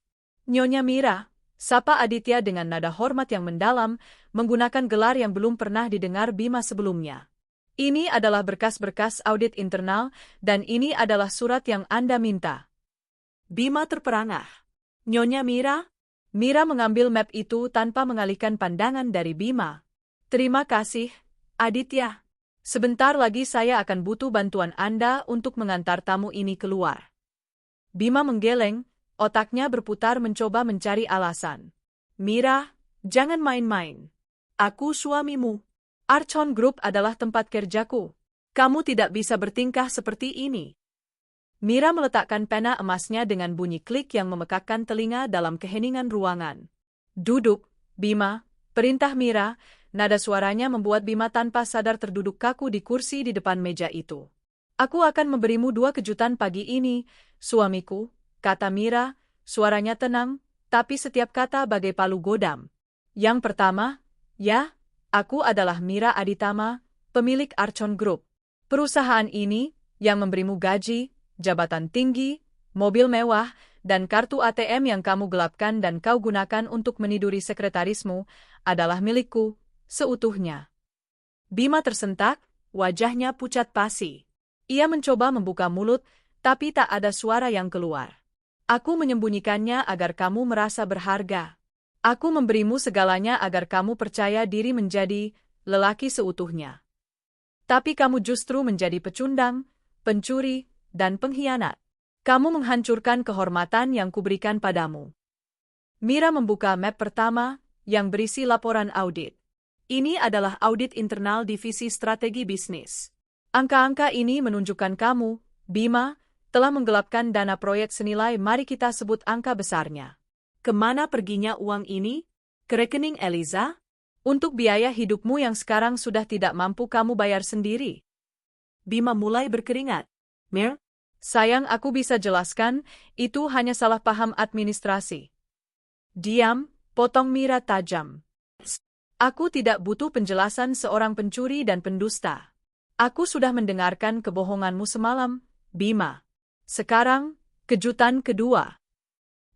Nyonya Mira, sapa Aditya dengan nada hormat yang mendalam, menggunakan gelar yang belum pernah didengar Bima sebelumnya. Ini adalah berkas-berkas audit internal, dan ini adalah surat yang Anda minta. Bima terperangah. Nyonya Mira? Mira mengambil map itu tanpa mengalihkan pandangan dari Bima. Terima kasih, Aditya. Sebentar lagi saya akan butuh bantuan Anda untuk mengantar tamu ini keluar. Bima menggeleng, otaknya berputar mencoba mencari alasan. Mira, jangan main-main. Aku suamimu. Archon Group adalah tempat kerjaku. Kamu tidak bisa bertingkah seperti ini. Mira meletakkan pena emasnya dengan bunyi klik yang memekakkan telinga dalam keheningan ruangan. Duduk, Bima, perintah Mira, nada suaranya membuat Bima tanpa sadar terduduk kaku di kursi di depan meja itu. Aku akan memberimu 2 kejutan pagi ini, suamiku, kata Mira, suaranya tenang, tapi setiap kata bagai palu godam. Yang pertama, ya, aku adalah Mira Aditama, pemilik Archon Group. Perusahaan ini, yang memberimu gaji, jabatan tinggi, mobil mewah, dan kartu ATM yang kamu gelapkan dan kau gunakan untuk meniduri sekretarismu, adalah milikku, seutuhnya. Bima tersentak, wajahnya pucat pasi. Ia mencoba membuka mulut, tapi tak ada suara yang keluar. Aku menyembunyikannya agar kamu merasa berharga. Aku memberimu segalanya agar kamu percaya diri menjadi lelaki seutuhnya. Tapi kamu justru menjadi pecundang, pencuri, dan pengkhianat. Kamu menghancurkan kehormatan yang kuberikan padamu. Mira membuka map pertama, yang berisi laporan audit. Ini adalah audit internal divisi strategi bisnis. Angka-angka ini menunjukkan kamu, Bima, telah menggelapkan dana proyek senilai mari kita sebut angka besarnya. Kemana perginya uang ini? Ke rekening Eliza? Untuk biaya hidupmu yang sekarang sudah tidak mampu kamu bayar sendiri. Bima mulai berkeringat. Mir? Sayang, aku bisa jelaskan, itu hanya salah paham administrasi. Diam, potong Mira tajam. Aku tidak butuh penjelasan seorang pencuri dan pendusta. Aku sudah mendengarkan kebohonganmu semalam, Bima. Sekarang, kejutan kedua.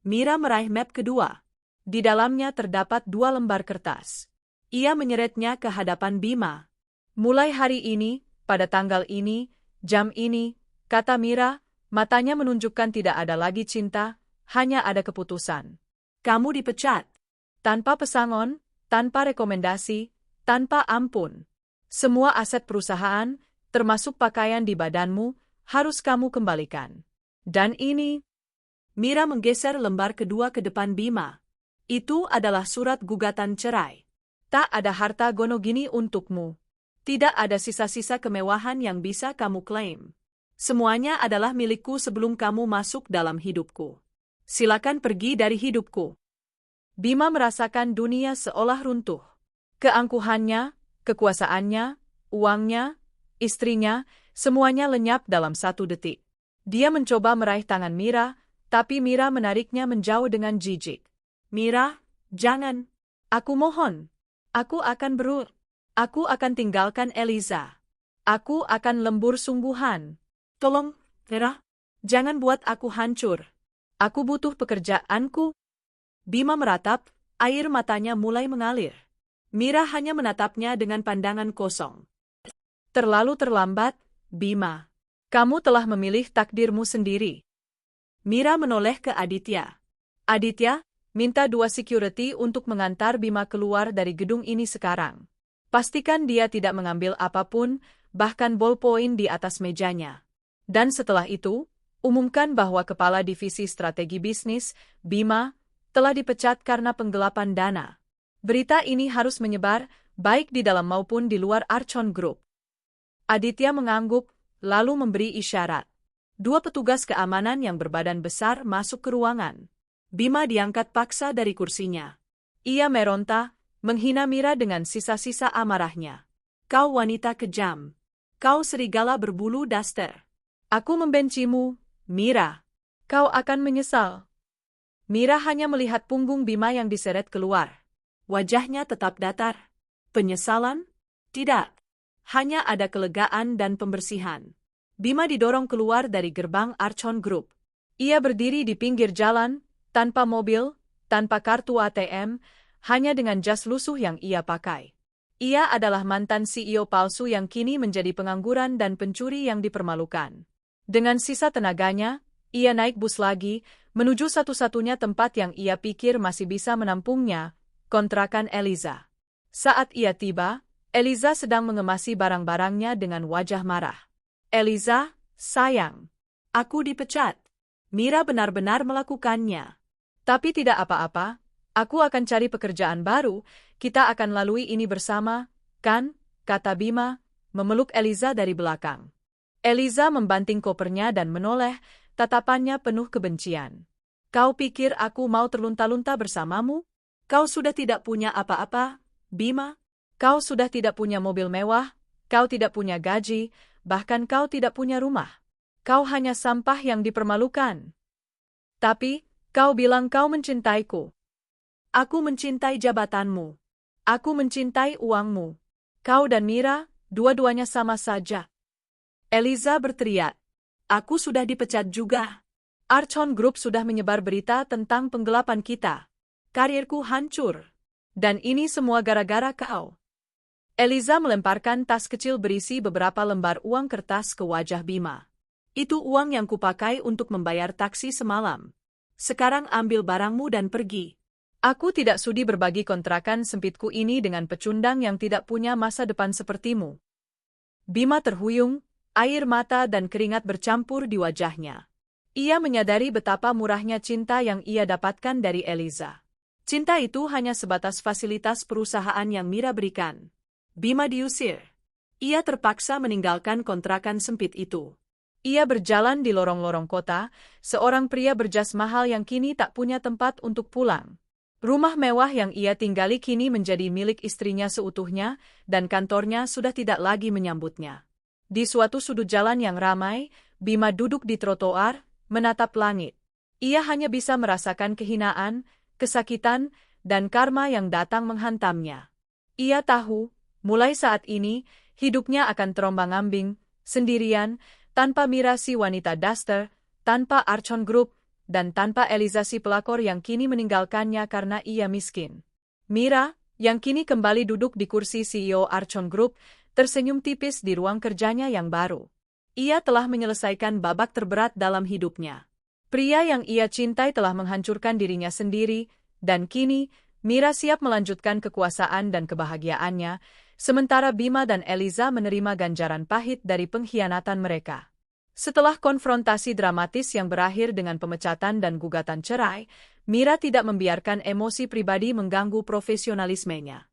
Mira meraih map kedua. Di dalamnya terdapat 2 lembar kertas. Ia menyeretnya ke hadapan Bima. Mulai hari ini, pada tanggal ini, jam ini, kata Mira, matanya menunjukkan tidak ada lagi cinta, hanya ada keputusan. Kamu dipecat. Tanpa pesangon, tanpa rekomendasi, tanpa ampun. Semua aset perusahaan, termasuk pakaian di badanmu, harus kamu kembalikan. Dan ini, Mira menggeser lembar kedua ke depan Bima. Itu adalah surat gugatan cerai. Tak ada harta gono gini untukmu. Tidak ada sisa-sisa kemewahan yang bisa kamu klaim. Semuanya adalah milikku sebelum kamu masuk dalam hidupku. Silakan pergi dari hidupku. Bima merasakan dunia seolah runtuh. Keangkuhannya, kekuasaannya, uangnya, istrinya, semuanya lenyap dalam 1 detik. Dia mencoba meraih tangan Mira, tapi Mira menariknya menjauh dengan jijik. Mira, jangan. Aku mohon. Aku akan tinggalkan Eliza. Aku akan lembur sungguhan. Tolong, Mira, jangan buat aku hancur. Aku butuh pekerjaanku. Bima meratap, air matanya mulai mengalir. Mira hanya menatapnya dengan pandangan kosong. Terlalu terlambat, Bima. Kamu telah memilih takdirmu sendiri. Mira menoleh ke Aditya. Aditya, minta 2 security untuk mengantar Bima keluar dari gedung ini sekarang. Pastikan dia tidak mengambil apapun, bahkan ballpoint di atas mejanya. Dan setelah itu, umumkan bahwa Kepala Divisi Strategi Bisnis, Bima, telah dipecat karena penggelapan dana. Berita ini harus menyebar, baik di dalam maupun di luar Archon Group. Aditya mengangguk, lalu memberi isyarat. Dua petugas keamanan yang berbadan besar masuk ke ruangan. Bima diangkat paksa dari kursinya. Ia meronta, menghina Mira dengan sisa-sisa amarahnya. Kau wanita kejam. Kau serigala berbulu daster. Aku membencimu, Mira. Kau akan menyesal. Mira hanya melihat punggung Bima yang diseret keluar. Wajahnya tetap datar. Penyesalan? Tidak. Hanya ada kelegaan dan pembersihan. Bima didorong keluar dari gerbang Archon Group. Ia berdiri di pinggir jalan, tanpa mobil, tanpa kartu ATM, hanya dengan jas lusuh yang ia pakai. Ia adalah mantan CEO palsu yang kini menjadi pengangguran dan pencuri yang dipermalukan. Dengan sisa tenaganya, ia naik bus lagi, menuju satu-satunya tempat yang ia pikir masih bisa menampungnya, kontrakan Eliza. Saat ia tiba, Eliza sedang mengemasi barang-barangnya dengan wajah marah. Eliza, sayang. Aku dipecat. Mira benar-benar melakukannya. Tapi tidak apa-apa, aku akan cari pekerjaan baru, kita akan lalui ini bersama, kan? Kata Bima, memeluk Eliza dari belakang. Eliza membanting kopernya dan menoleh, tatapannya penuh kebencian. Kau pikir aku mau terlunta-lunta bersamamu? Kau sudah tidak punya apa-apa, Bima. Kau sudah tidak punya mobil mewah, kau tidak punya gaji, bahkan kau tidak punya rumah. Kau hanya sampah yang dipermalukan. Tapi, kau bilang kau mencintaiku. Aku mencintai jabatanmu. Aku mencintai uangmu. Kau dan Mira, dua-duanya sama saja. Eliza berteriak. Aku sudah dipecat juga. Archon Group sudah menyebar berita tentang penggelapan kita. Karirku hancur. Dan ini semua gara-gara kau. Eliza melemparkan tas kecil berisi beberapa lembar uang kertas ke wajah Bima. Itu uang yang kupakai untuk membayar taksi semalam. Sekarang ambil barangmu dan pergi. Aku tidak sudi berbagi kontrakan sempitku ini dengan pecundang yang tidak punya masa depan sepertimu. Bima terhuyung, air mata dan keringat bercampur di wajahnya. Ia menyadari betapa murahnya cinta yang ia dapatkan dari Eliza. Cinta itu hanya sebatas fasilitas perusahaan yang Mira berikan. Bima diusir. Ia terpaksa meninggalkan kontrakan sempit itu. Ia berjalan di lorong-lorong kota, seorang pria berjas mahal yang kini tak punya tempat untuk pulang. Rumah mewah yang ia tinggali kini menjadi milik istrinya seutuhnya, dan kantornya sudah tidak lagi menyambutnya. Di suatu sudut jalan yang ramai, Bima duduk di trotoar, menatap langit. Ia hanya bisa merasakan kehinaan, kesakitan, dan karma yang datang menghantamnya. Ia tahu, mulai saat ini, hidupnya akan terombang-ambing, sendirian, tanpa Mira si wanita daster, tanpa Archon Group, dan tanpa Eliza si pelakor yang kini meninggalkannya karena ia miskin. Mira, yang kini kembali duduk di kursi CEO Archon Group, tersenyum tipis di ruang kerjanya yang baru. Ia telah menyelesaikan babak terberat dalam hidupnya. Pria yang ia cintai telah menghancurkan dirinya sendiri, dan kini, Mira siap melanjutkan kekuasaan dan kebahagiaannya, sementara Bima dan Eliza menerima ganjaran pahit dari pengkhianatan mereka. Setelah konfrontasi dramatis yang berakhir dengan pemecatan dan gugatan cerai, Mira tidak membiarkan emosi pribadi mengganggu profesionalismenya.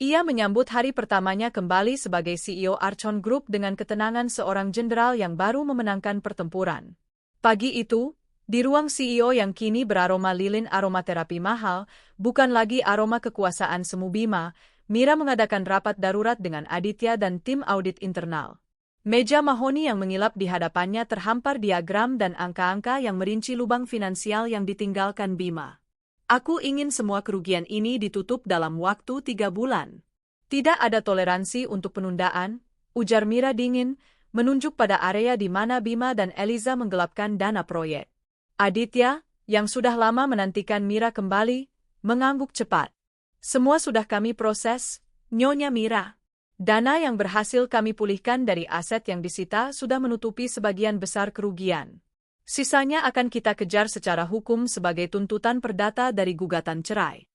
Ia menyambut hari pertamanya kembali sebagai CEO Archon Group dengan ketenangan seorang jenderal yang baru memenangkan pertempuran. Pagi itu, di ruang CEO yang kini beraroma lilin aromaterapi mahal, bukan lagi aroma kekuasaan semu Bima, Mira mengadakan rapat darurat dengan Aditya dan tim audit internal. Meja mahoni yang mengilap di hadapannya terhampar diagram dan angka-angka yang merinci lubang finansial yang ditinggalkan Bima. Aku ingin semua kerugian ini ditutup dalam waktu 3 bulan. Tidak ada toleransi untuk penundaan, ujar Mira dingin, menunjuk pada area di mana Bima dan Eliza menggelapkan dana proyek. Aditya, yang sudah lama menantikan Mira kembali, mengangguk cepat. Semua sudah kami proses, Nyonya Mira. Dana yang berhasil kami pulihkan dari aset yang disita sudah menutupi sebagian besar kerugian. Sisanya akan kita kejar secara hukum sebagai tuntutan perdata dari gugatan cerai.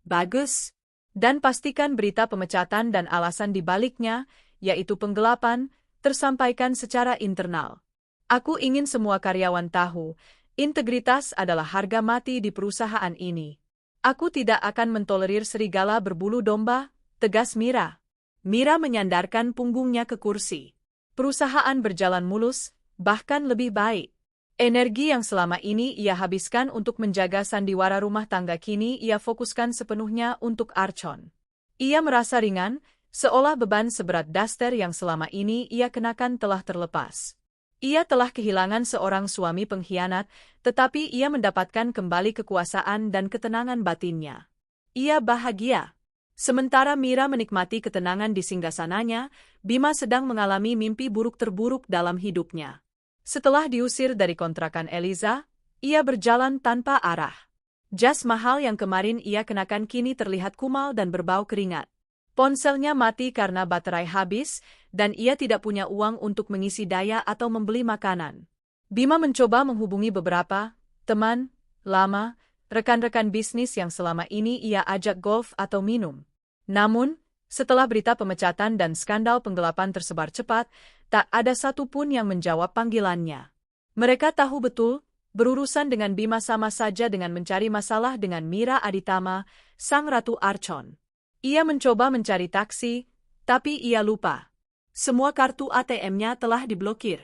Bagus. Dan pastikan berita pemecatan dan alasan dibaliknya, yaitu penggelapan, tersampaikan secara internal. Aku ingin semua karyawan tahu, integritas adalah harga mati di perusahaan ini. Aku tidak akan mentolerir serigala berbulu domba, tegas Mira. Mira menyandarkan punggungnya ke kursi. Perusahaan berjalan mulus, bahkan lebih baik. Energi yang selama ini ia habiskan untuk menjaga sandiwara rumah tangga kini ia fokuskan sepenuhnya untuk Archon. Ia merasa ringan, seolah beban seberat daster yang selama ini ia kenakan telah terlepas. Ia telah kehilangan seorang suami pengkhianat, tetapi ia mendapatkan kembali kekuasaan dan ketenangan batinnya. Ia bahagia. Sementara Mira menikmati ketenangan di singgasananya, Bima sedang mengalami mimpi buruk terburuk dalam hidupnya. Setelah diusir dari kontrakan Eliza, ia berjalan tanpa arah. Jas mahal yang kemarin ia kenakan kini terlihat kumal dan berbau keringat. Ponselnya mati karena baterai habis, dan ia tidak punya uang untuk mengisi daya atau membeli makanan. Bima mencoba menghubungi beberapa teman lama, rekan-rekan bisnis yang selama ini ia ajak golf atau minum. Namun, setelah berita pemecatan dan skandal penggelapan tersebar cepat, tak ada satupun yang menjawab panggilannya. Mereka tahu betul, berurusan dengan Bima sama saja dengan mencari masalah dengan Mira Aditama, sang Ratu Archon. Ia mencoba mencari taksi, tapi ia lupa. Semua kartu ATM-nya telah diblokir.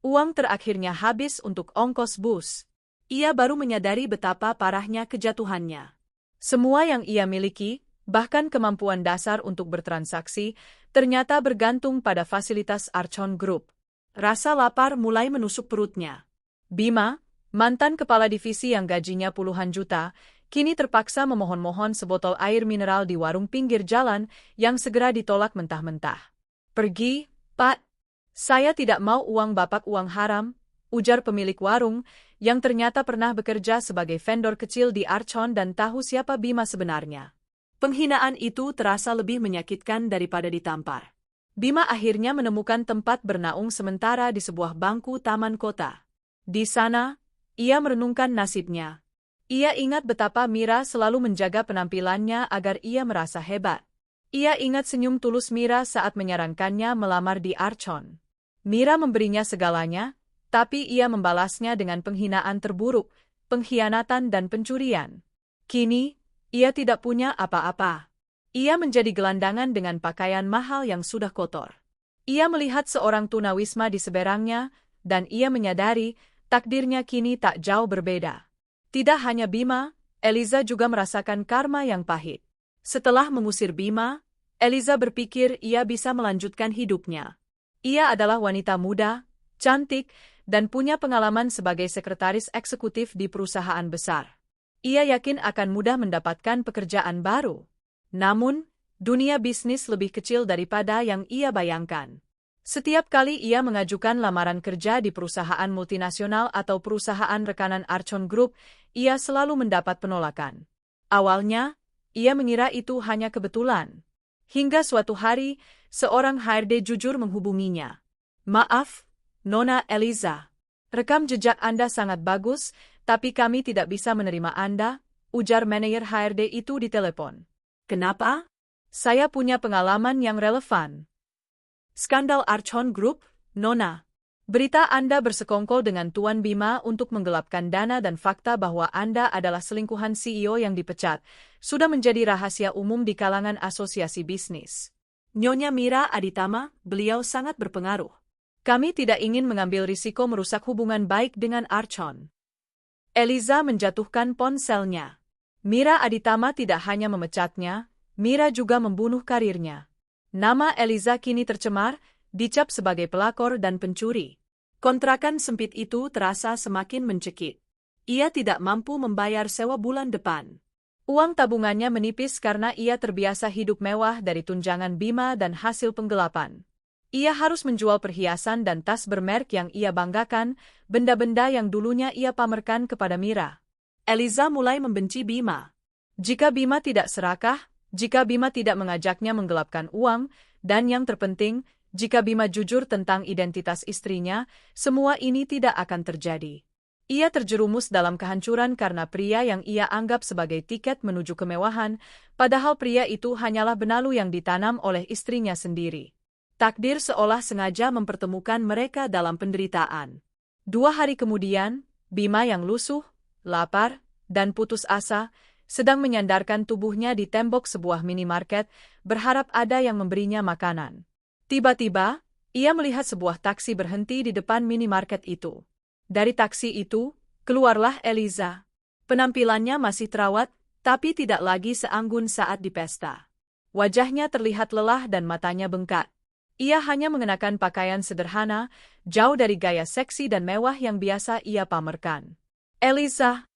Uang terakhirnya habis untuk ongkos bus. Ia baru menyadari betapa parahnya kejatuhannya. Semua yang ia miliki, bahkan kemampuan dasar untuk bertransaksi, ternyata bergantung pada fasilitas Archon Group. Rasa lapar mulai menusuk perutnya. Bima, mantan kepala divisi yang gajinya puluhan juta, kini terpaksa memohon-mohon sebotol air mineral di warung pinggir jalan yang segera ditolak mentah-mentah. "Pergi, Pak. Saya tidak mau uang Bapak uang haram," ujar pemilik warung, yang ternyata pernah bekerja sebagai vendor kecil di Archon dan tahu siapa Bima sebenarnya. Penghinaan itu terasa lebih menyakitkan daripada ditampar. Bima akhirnya menemukan tempat bernaung sementara di sebuah bangku taman kota. Di sana, ia merenungkan nasibnya. Ia ingat betapa Mira selalu menjaga penampilannya agar ia merasa hebat. Ia ingat senyum tulus Mira saat menyarankannya melamar di Archon. Mira memberinya segalanya, tapi ia membalasnya dengan penghinaan terburuk, pengkhianatan dan pencurian. Kini, ia tidak punya apa-apa. Ia menjadi gelandangan dengan pakaian mahal yang sudah kotor. Ia melihat seorang tunawisma di seberangnya, dan ia menyadari takdirnya kini tak jauh berbeda. Tidak hanya Bima, Eliza juga merasakan karma yang pahit. Setelah mengusir Bima, Eliza berpikir ia bisa melanjutkan hidupnya. Ia adalah wanita muda, cantik, dan punya pengalaman sebagai sekretaris eksekutif di perusahaan besar. Ia yakin akan mudah mendapatkan pekerjaan baru. Namun, dunia bisnis lebih kecil daripada yang ia bayangkan. Setiap kali ia mengajukan lamaran kerja di perusahaan multinasional atau perusahaan rekanan Archon Group, ia selalu mendapat penolakan. Awalnya, ia mengira itu hanya kebetulan. Hingga suatu hari, seorang HRD jujur menghubunginya. "Maaf, Nona Eliza. Rekam jejak Anda sangat bagus, tapi kami tidak bisa menerima Anda," ujar manajer HRD itu di telepon. "Kenapa?" "Saya punya pengalaman yang relevan." "Skandal Archon Group, Nona. Berita Anda bersekongkol dengan Tuan Bima untuk menggelapkan dana dan fakta bahwa Anda adalah selingkuhan CEO yang dipecat, sudah menjadi rahasia umum di kalangan asosiasi bisnis. Nyonya Mira Aditama, beliau sangat berpengaruh. Kami tidak ingin mengambil risiko merusak hubungan baik dengan Archon." Eliza menjatuhkan ponselnya. Mira Aditama tidak hanya memecatnya, Mira juga membunuh karirnya. Nama Eliza kini tercemar, dicap sebagai pelakor dan pencuri. Kontrakan sempit itu terasa semakin mencekik. Ia tidak mampu membayar sewa bulan depan. Uang tabungannya menipis karena ia terbiasa hidup mewah dari tunjangan Bima dan hasil penggelapan. Ia harus menjual perhiasan dan tas bermerek yang ia banggakan, benda-benda yang dulunya ia pamerkan kepada Mira. Eliza mulai membenci Bima. Jika Bima tidak serakah, jika Bima tidak mengajaknya menggelapkan uang, dan yang terpenting, jika Bima jujur tentang identitas istrinya, semua ini tidak akan terjadi. Ia terjerumus dalam kehancuran karena pria yang ia anggap sebagai tiket menuju kemewahan, padahal pria itu hanyalah benalu yang ditanam oleh istrinya sendiri. Takdir seolah sengaja mempertemukan mereka dalam penderitaan. 2 hari kemudian, Bima yang lusuh, lapar, dan putus asa, sedang menyandarkan tubuhnya di tembok sebuah minimarket, berharap ada yang memberinya makanan. Tiba-tiba, ia melihat sebuah taksi berhenti di depan minimarket itu. Dari taksi itu, keluarlah Eliza. Penampilannya masih terawat, tapi tidak lagi seanggun saat di pesta. Wajahnya terlihat lelah dan matanya bengkak. Ia hanya mengenakan pakaian sederhana, jauh dari gaya seksi dan mewah yang biasa ia pamerkan. Eliza.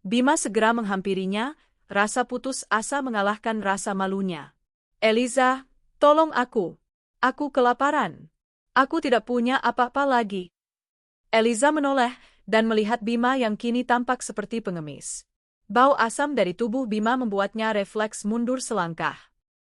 Bima segera menghampirinya, rasa putus asa mengalahkan rasa malunya. Eliza, tolong aku. Aku kelaparan. Aku tidak punya apa-apa lagi. Eliza menoleh dan melihat Bima yang kini tampak seperti pengemis. Bau asam dari tubuh Bima membuatnya refleks mundur selangkah.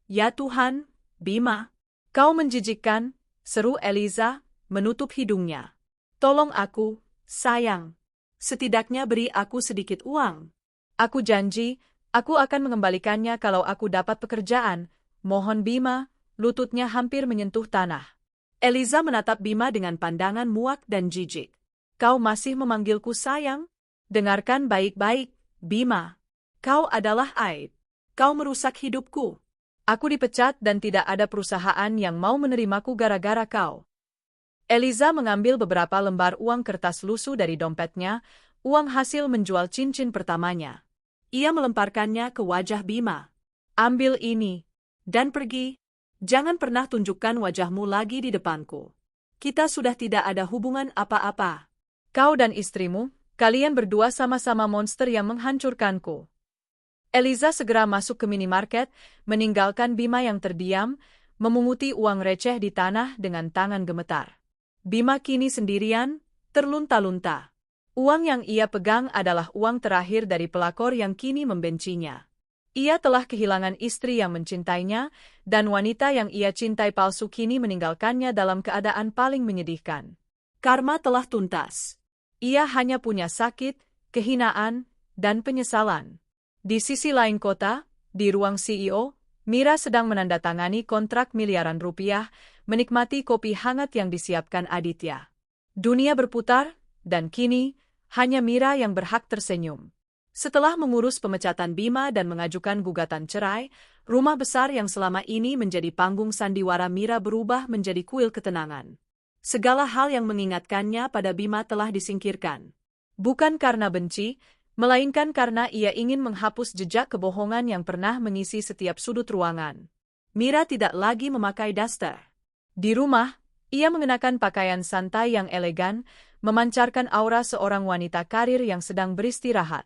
Ya Tuhan, Bima. Kau menjijikkan, seru Eliza, menutup hidungnya. Tolong aku, sayang. Setidaknya beri aku sedikit uang. Aku janji, aku akan mengembalikannya kalau aku dapat pekerjaan. Mohon Bima, lututnya hampir menyentuh tanah. Eliza menatap Bima dengan pandangan muak dan jijik. Kau masih memanggilku sayang? Dengarkan baik-baik, Bima. Kau adalah aib. Kau merusak hidupku. Aku dipecat dan tidak ada perusahaan yang mau menerimaku gara-gara kau. Eliza mengambil beberapa lembar uang kertas lusuh dari dompetnya, uang hasil menjual cincin pertamanya. Ia melemparkannya ke wajah Bima. Ambil ini, dan pergi. Jangan pernah tunjukkan wajahmu lagi di depanku. Kita sudah tidak ada hubungan apa-apa. Kau dan istrimu, kalian berdua sama-sama monster yang menghancurkanku. Eliza segera masuk ke minimarket, meninggalkan Bima yang terdiam, memunguti uang receh di tanah dengan tangan gemetar. Bima kini sendirian, terlunta-lunta. Uang yang ia pegang adalah uang terakhir dari pelakor yang kini membencinya. Ia telah kehilangan istri yang mencintainya, dan wanita yang ia cintai palsu kini meninggalkannya dalam keadaan paling menyedihkan. Karma telah tuntas. Ia hanya punya sakit, kehinaan, dan penyesalan. Di sisi lain kota, di ruang CEO, Mira sedang menandatangani kontrak miliaran rupiah, menikmati kopi hangat yang disiapkan Aditya. Dunia berputar, dan kini, hanya Mira yang berhak tersenyum. Setelah mengurus pemecatan Bima dan mengajukan gugatan cerai, rumah besar yang selama ini menjadi panggung sandiwara Mira berubah menjadi kuil ketenangan. Segala hal yang mengingatkannya pada Bima telah disingkirkan. Bukan karena benci, melainkan karena ia ingin menghapus jejak kebohongan yang pernah mengisi setiap sudut ruangan. Mira tidak lagi memakai daster. Di rumah, ia mengenakan pakaian santai yang elegan, memancarkan aura seorang wanita karir yang sedang beristirahat.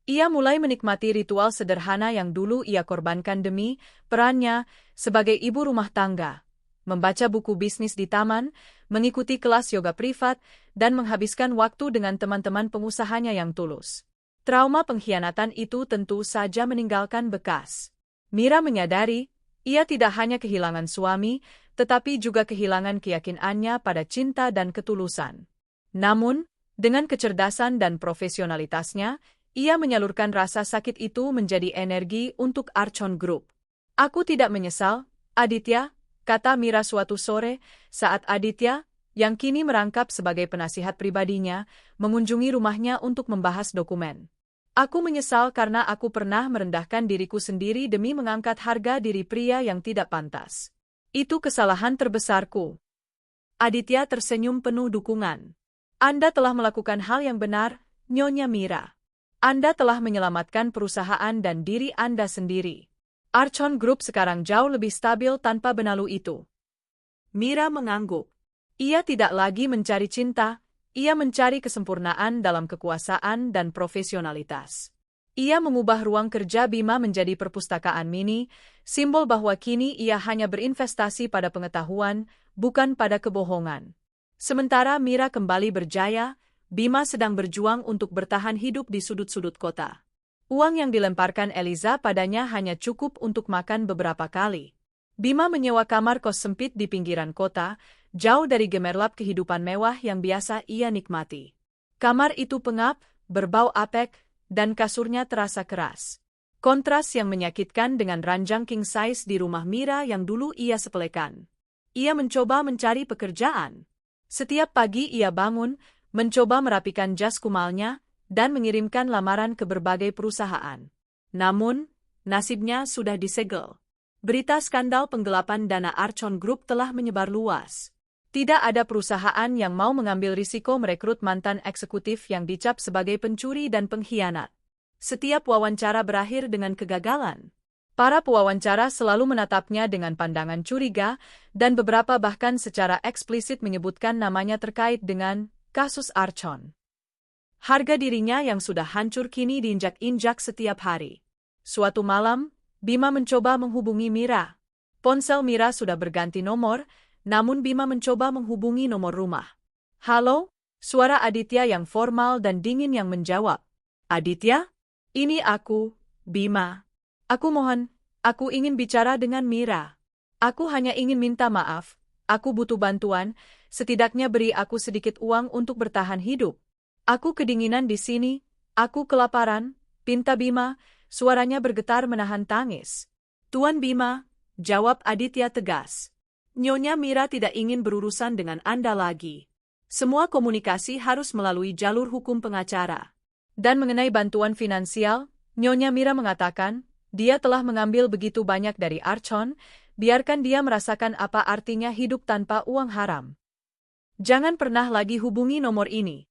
Ia mulai menikmati ritual sederhana yang dulu ia korbankan demi perannya sebagai ibu rumah tangga, membaca buku bisnis di taman, mengikuti kelas yoga privat, dan menghabiskan waktu dengan teman-teman pengusahanya yang tulus. Trauma pengkhianatan itu tentu saja meninggalkan bekas. Mira menyadari, ia tidak hanya kehilangan suami, tetapi juga kehilangan keyakinannya pada cinta dan ketulusan. Namun, dengan kecerdasan dan profesionalitasnya, ia menyalurkan rasa sakit itu menjadi energi untuk Archon Group. Aku tidak menyesal, Aditya, kata Mira suatu sore, saat Aditya, yang kini merangkap sebagai penasihat pribadinya, mengunjungi rumahnya untuk membahas dokumen. Aku menyesal karena aku pernah merendahkan diriku sendiri demi mengangkat harga diri pria yang tidak pantas. Itu kesalahan terbesarku. Aditya tersenyum penuh dukungan. Anda telah melakukan hal yang benar, Nyonya Mira. Anda telah menyelamatkan perusahaan dan diri Anda sendiri. Archon Group sekarang jauh lebih stabil tanpa benalu itu. Mira mengangguk. Ia tidak lagi mencari cinta, ia mencari kesempurnaan dalam kekuasaan dan profesionalitas. Ia mengubah ruang kerja Bima menjadi perpustakaan mini, simbol bahwa kini ia hanya berinvestasi pada pengetahuan, bukan pada kebohongan. Sementara Mira kembali berjaya, Bima sedang berjuang untuk bertahan hidup di sudut-sudut kota. Uang yang dilemparkan Eliza padanya hanya cukup untuk makan beberapa kali. Bima menyewa kamar kos sempit di pinggiran kota, jauh dari gemerlap kehidupan mewah yang biasa ia nikmati. Kamar itu pengap, berbau apek, dan kasurnya terasa keras. Kontras yang menyakitkan dengan ranjang king size di rumah Mira yang dulu ia sepelekan. Ia mencoba mencari pekerjaan. Setiap pagi ia bangun, mencoba merapikan jas kumalnya, dan mengirimkan lamaran ke berbagai perusahaan. Namun, nasibnya sudah disegel. Berita skandal penggelapan dana Archon Group telah menyebar luas. Tidak ada perusahaan yang mau mengambil risiko merekrut mantan eksekutif yang dicap sebagai pencuri dan pengkhianat. Setiap wawancara berakhir dengan kegagalan. Para pewawancara selalu menatapnya dengan pandangan curiga, dan beberapa bahkan secara eksplisit menyebutkan namanya terkait dengan kasus Archon. Harga dirinya yang sudah hancur kini diinjak-injak setiap hari. Suatu malam, Bima mencoba menghubungi Mira. Ponsel Mira sudah berganti nomor, namun Bima mencoba menghubungi nomor rumah. "Halo?" Suara Aditya yang formal dan dingin yang menjawab. "Aditya? Ini aku, Bima. Aku ingin bicara dengan Mira. Aku hanya ingin minta maaf, aku butuh bantuan, setidaknya beri aku sedikit uang untuk bertahan hidup. Aku kedinginan di sini, aku kelaparan," pinta Bima, suaranya bergetar menahan tangis. "Tuan Bima," jawab Aditya tegas. "Nyonya Mira tidak ingin berurusan dengan Anda lagi. Semua komunikasi harus melalui jalur hukum pengacara. Dan mengenai bantuan finansial, Nyonya Mira mengatakan, dia telah mengambil begitu banyak dari Archon, biarkan dia merasakan apa artinya hidup tanpa uang haram. Jangan pernah lagi hubungi nomor ini."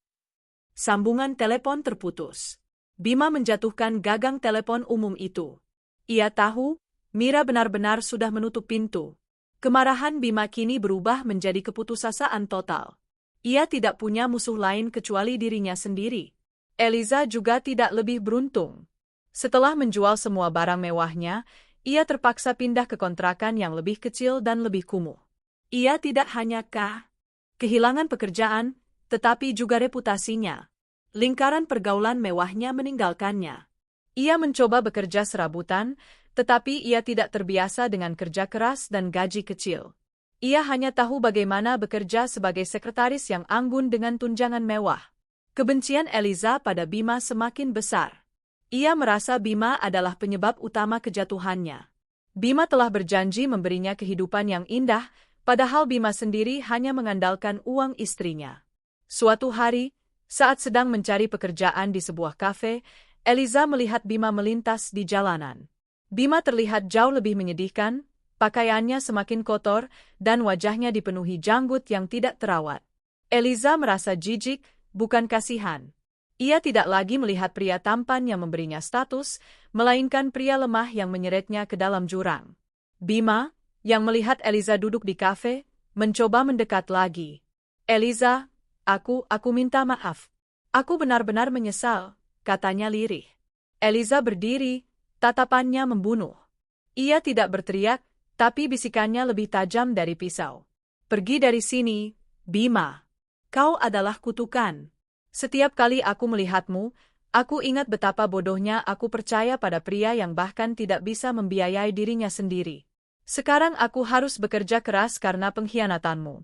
Sambungan telepon terputus. Bima menjatuhkan gagang telepon umum itu. Ia tahu, Mira benar-benar sudah menutup pintu. Kemarahan Bima kini berubah menjadi keputusasaan total. Ia tidak punya musuh lain kecuali dirinya sendiri. Eliza juga tidak lebih beruntung. Setelah menjual semua barang mewahnya, ia terpaksa pindah ke kontrakan yang lebih kecil dan lebih kumuh. Ia tidak hanya kehilangan pekerjaan, tetapi juga reputasinya. Lingkaran pergaulan mewahnya meninggalkannya. Ia mencoba bekerja serabutan, tetapi ia tidak terbiasa dengan kerja keras dan gaji kecil. Ia hanya tahu bagaimana bekerja sebagai sekretaris yang anggun dengan tunjangan mewah. Kebencian Eliza pada Bima semakin besar. Ia merasa Bima adalah penyebab utama kejatuhannya. Bima telah berjanji memberinya kehidupan yang indah, padahal Bima sendiri hanya mengandalkan uang istrinya. Suatu hari, saat sedang mencari pekerjaan di sebuah kafe, Eliza melihat Bima melintas di jalanan. Bima terlihat jauh lebih menyedihkan, pakaiannya semakin kotor, dan wajahnya dipenuhi janggut yang tidak terawat. Eliza merasa jijik, bukan kasihan. Ia tidak lagi melihat pria tampan yang memberinya status, melainkan pria lemah yang menyeretnya ke dalam jurang. Bima, yang melihat Eliza duduk di kafe, mencoba mendekat lagi. "Eliza, aku minta maaf. Aku benar-benar menyesal," katanya lirih. Eliza berdiri, tatapannya membunuh. Ia tidak berteriak, tapi bisikannya lebih tajam dari pisau. "Pergi dari sini, Bima. Kau adalah kutukan. Setiap kali aku melihatmu, aku ingat betapa bodohnya aku percaya pada pria yang bahkan tidak bisa membiayai dirinya sendiri. Sekarang aku harus bekerja keras karena pengkhianatanmu."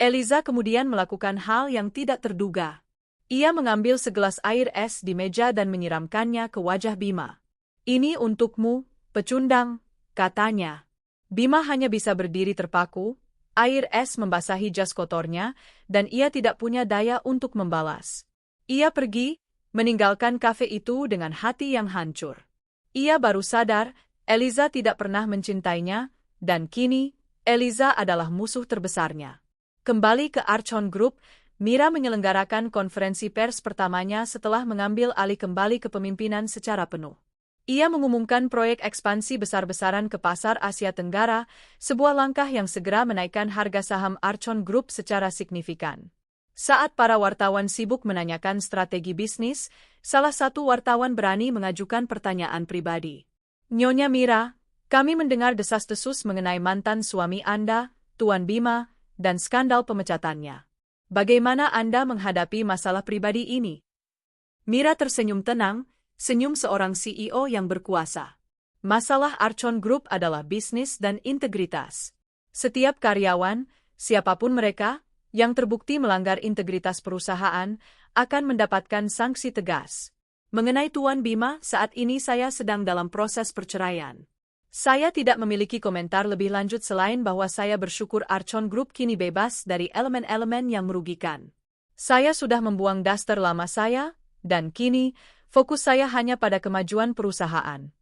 Eliza kemudian melakukan hal yang tidak terduga. Ia mengambil segelas air es di meja dan menyiramkannya ke wajah Bima. "Ini untukmu, pecundang," katanya. Bima hanya bisa berdiri terpaku, air es membasahi jas kotornya, dan ia tidak punya daya untuk membalas. Ia pergi, meninggalkan kafe itu dengan hati yang hancur. Ia baru sadar, Eliza tidak pernah mencintainya, dan kini, Eliza adalah musuh terbesarnya. Kembali ke Archon Group, Mira menyelenggarakan konferensi pers pertamanya setelah mengambil alih kembali kepemimpinan secara penuh. Ia mengumumkan proyek ekspansi besar-besaran ke pasar Asia Tenggara, sebuah langkah yang segera menaikkan harga saham Archon Group secara signifikan. Saat para wartawan sibuk menanyakan strategi bisnis, salah satu wartawan berani mengajukan pertanyaan pribadi. "Nyonya Mira, kami mendengar desas-desus mengenai mantan suami Anda, Tuan Bima, dan skandal pemecatannya. Bagaimana Anda menghadapi masalah pribadi ini?" Mira tersenyum tenang, senyum seorang CEO yang berkuasa. Masalah Archon Group adalah bisnis dan integritas. Setiap karyawan, siapapun mereka, yang terbukti melanggar integritas perusahaan, akan mendapatkan sanksi tegas. Mengenai Tuan Bima, saat ini saya sedang dalam proses perceraian. Saya tidak memiliki komentar lebih lanjut selain bahwa saya bersyukur Archon Group kini bebas dari elemen-elemen yang merugikan. Saya sudah membuang daster lama saya, dan kini, fokus saya hanya pada kemajuan perusahaan.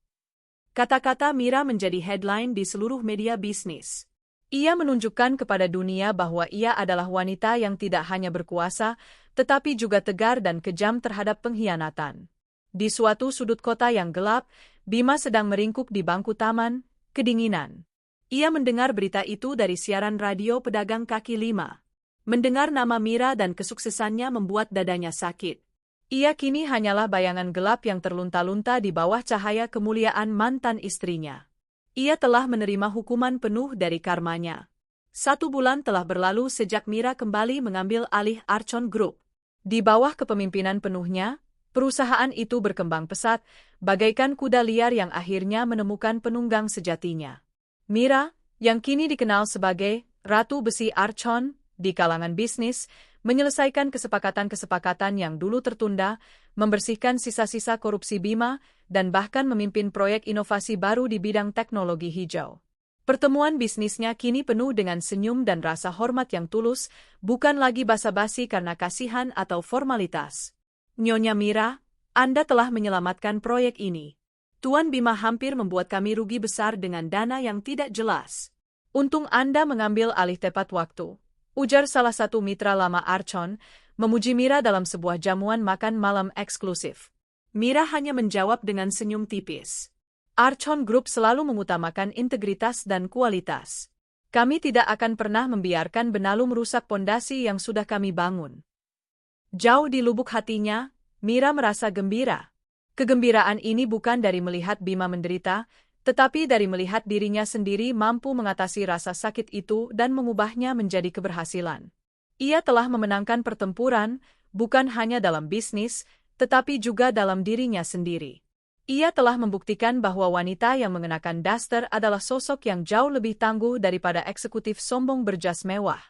Kata-kata Mira menjadi headline di seluruh media bisnis. Ia menunjukkan kepada dunia bahwa ia adalah wanita yang tidak hanya berkuasa, tetapi juga tegar dan kejam terhadap pengkhianatan. Di suatu sudut kota yang gelap, Bima sedang meringkuk di bangku taman, kedinginan. Ia mendengar berita itu dari siaran radio pedagang kaki lima. Mendengar nama Mira dan kesuksesannya membuat dadanya sakit. Ia kini hanyalah bayangan gelap yang terlunta-lunta di bawah cahaya kemuliaan mantan istrinya. Ia telah menerima hukuman penuh dari karmanya. 1 bulan telah berlalu sejak Mira kembali mengambil alih Archon Group. Di bawah kepemimpinan penuhnya, perusahaan itu berkembang pesat, bagaikan kuda liar yang akhirnya menemukan penunggang sejatinya. Mira, yang kini dikenal sebagai Ratu Besi Archon, di kalangan bisnis, menyelesaikan kesepakatan-kesepakatan yang dulu tertunda, membersihkan sisa-sisa korupsi Bima, dan bahkan memimpin proyek inovasi baru di bidang teknologi hijau. Pertemuan bisnisnya kini penuh dengan senyum dan rasa hormat yang tulus, bukan lagi basa-basi karena kasihan atau formalitas. Nyonya Mira, Anda telah menyelamatkan proyek ini. Tuan Bima hampir membuat kami rugi besar dengan dana yang tidak jelas. Untung Anda mengambil alih tepat waktu. Ujar salah satu mitra lama Archon, memuji Mira dalam sebuah jamuan makan malam eksklusif. Mira hanya menjawab dengan senyum tipis. Archon Group selalu mengutamakan integritas dan kualitas. Kami tidak akan pernah membiarkan benalu merusak pondasi yang sudah kami bangun. Jauh di lubuk hatinya, Mira merasa gembira. Kegembiraan ini bukan dari melihat Bima menderita, tetapi dari melihat dirinya sendiri mampu mengatasi rasa sakit itu dan mengubahnya menjadi keberhasilan. Ia telah memenangkan pertempuran, bukan hanya dalam bisnis, tetapi juga dalam dirinya sendiri. Ia telah membuktikan bahwa wanita yang mengenakan daster adalah sosok yang jauh lebih tangguh daripada eksekutif sombong berjas mewah.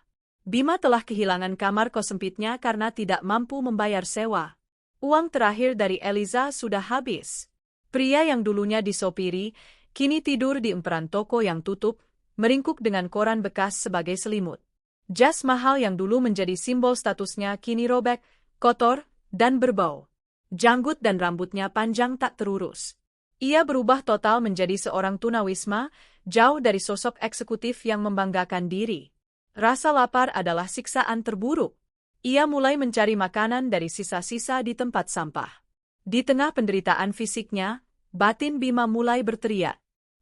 Bima telah kehilangan kamar kos sempitnya karena tidak mampu membayar sewa. Uang terakhir dari Eliza sudah habis. Pria yang dulunya disopiri, kini tidur di emperan toko yang tutup, meringkuk dengan koran bekas sebagai selimut. Jas mahal yang dulu menjadi simbol statusnya kini robek, kotor, dan berbau. Janggut dan rambutnya panjang tak terurus. Ia berubah total menjadi seorang tunawisma, jauh dari sosok eksekutif yang membanggakan diri. Rasa lapar adalah siksaan terburuk. Ia mulai mencari makanan dari sisa-sisa di tempat sampah. Di tengah penderitaan fisiknya, batin Bima mulai berteriak.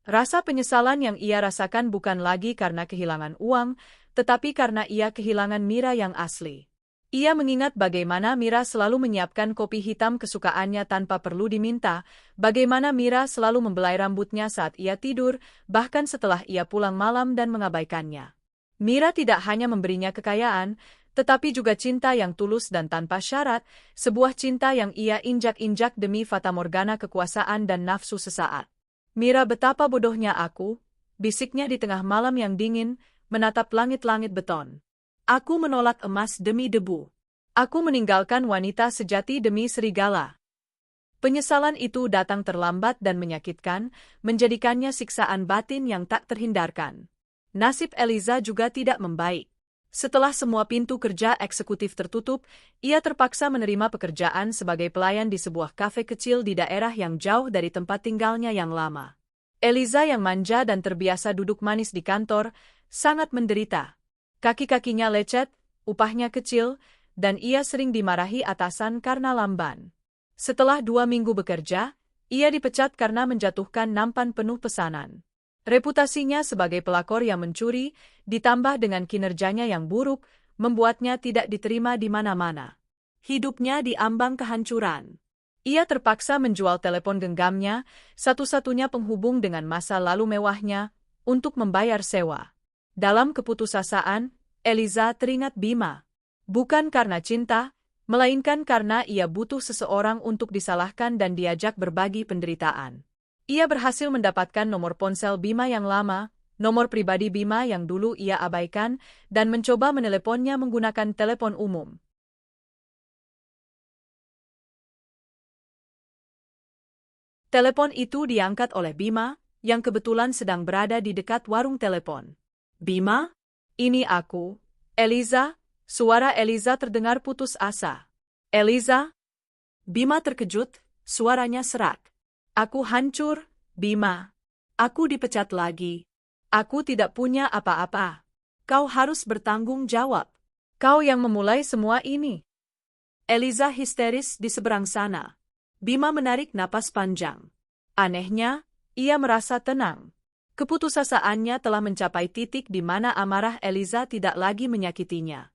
Rasa penyesalan yang ia rasakan bukan lagi karena kehilangan uang, tetapi karena ia kehilangan Mira yang asli. Ia mengingat bagaimana Mira selalu menyiapkan kopi hitam kesukaannya tanpa perlu diminta, bagaimana Mira selalu membelai rambutnya saat ia tidur, bahkan setelah ia pulang malam dan mengabaikannya. Mira tidak hanya memberinya kekayaan, tetapi juga cinta yang tulus dan tanpa syarat, sebuah cinta yang ia injak-injak demi fatamorgana kekuasaan dan nafsu sesaat. Mira, betapa bodohnya aku, bisiknya di tengah malam yang dingin, menatap langit-langit beton. Aku menolak emas demi debu. Aku meninggalkan wanita sejati demi serigala. Penyesalan itu datang terlambat dan menyakitkan, menjadikannya siksaan batin yang tak terhindarkan. Nasib Eliza juga tidak membaik. Setelah semua pintu kerja eksekutif tertutup, ia terpaksa menerima pekerjaan sebagai pelayan di sebuah kafe kecil di daerah yang jauh dari tempat tinggalnya yang lama. Eliza yang manja dan terbiasa duduk manis di kantor, sangat menderita. Kaki-kakinya lecet, upahnya kecil, dan ia sering dimarahi atasan karena lamban. Setelah 2 minggu bekerja, ia dipecat karena menjatuhkan nampan penuh pesanan. Reputasinya sebagai pelakor yang mencuri, ditambah dengan kinerjanya yang buruk, membuatnya tidak diterima di mana-mana. Hidupnya diambang kehancuran. Ia terpaksa menjual telepon genggamnya, satu-satunya penghubung dengan masa lalu mewahnya, untuk membayar sewa. Dalam keputusasaan, Eliza teringat Bima. Bukan karena cinta, melainkan karena ia butuh seseorang untuk disalahkan dan diajak berbagi penderitaan. Ia berhasil mendapatkan nomor ponsel Bima yang lama, nomor pribadi Bima yang dulu ia abaikan, dan mencoba meneleponnya menggunakan telepon umum. Telepon itu diangkat oleh Bima, yang kebetulan sedang berada di dekat warung telepon. Bima? Ini aku, Eliza, Suara Eliza terdengar putus asa. Eliza? Bima terkejut, suaranya serak. Aku hancur, Bima. Aku dipecat lagi. Aku tidak punya apa-apa. Kau harus bertanggung jawab. Kau yang memulai semua ini. Eliza histeris di seberang sana. Bima menarik napas panjang. Anehnya, ia merasa tenang. Keputusasaannya telah mencapai titik di mana amarah Eliza tidak lagi menyakitinya.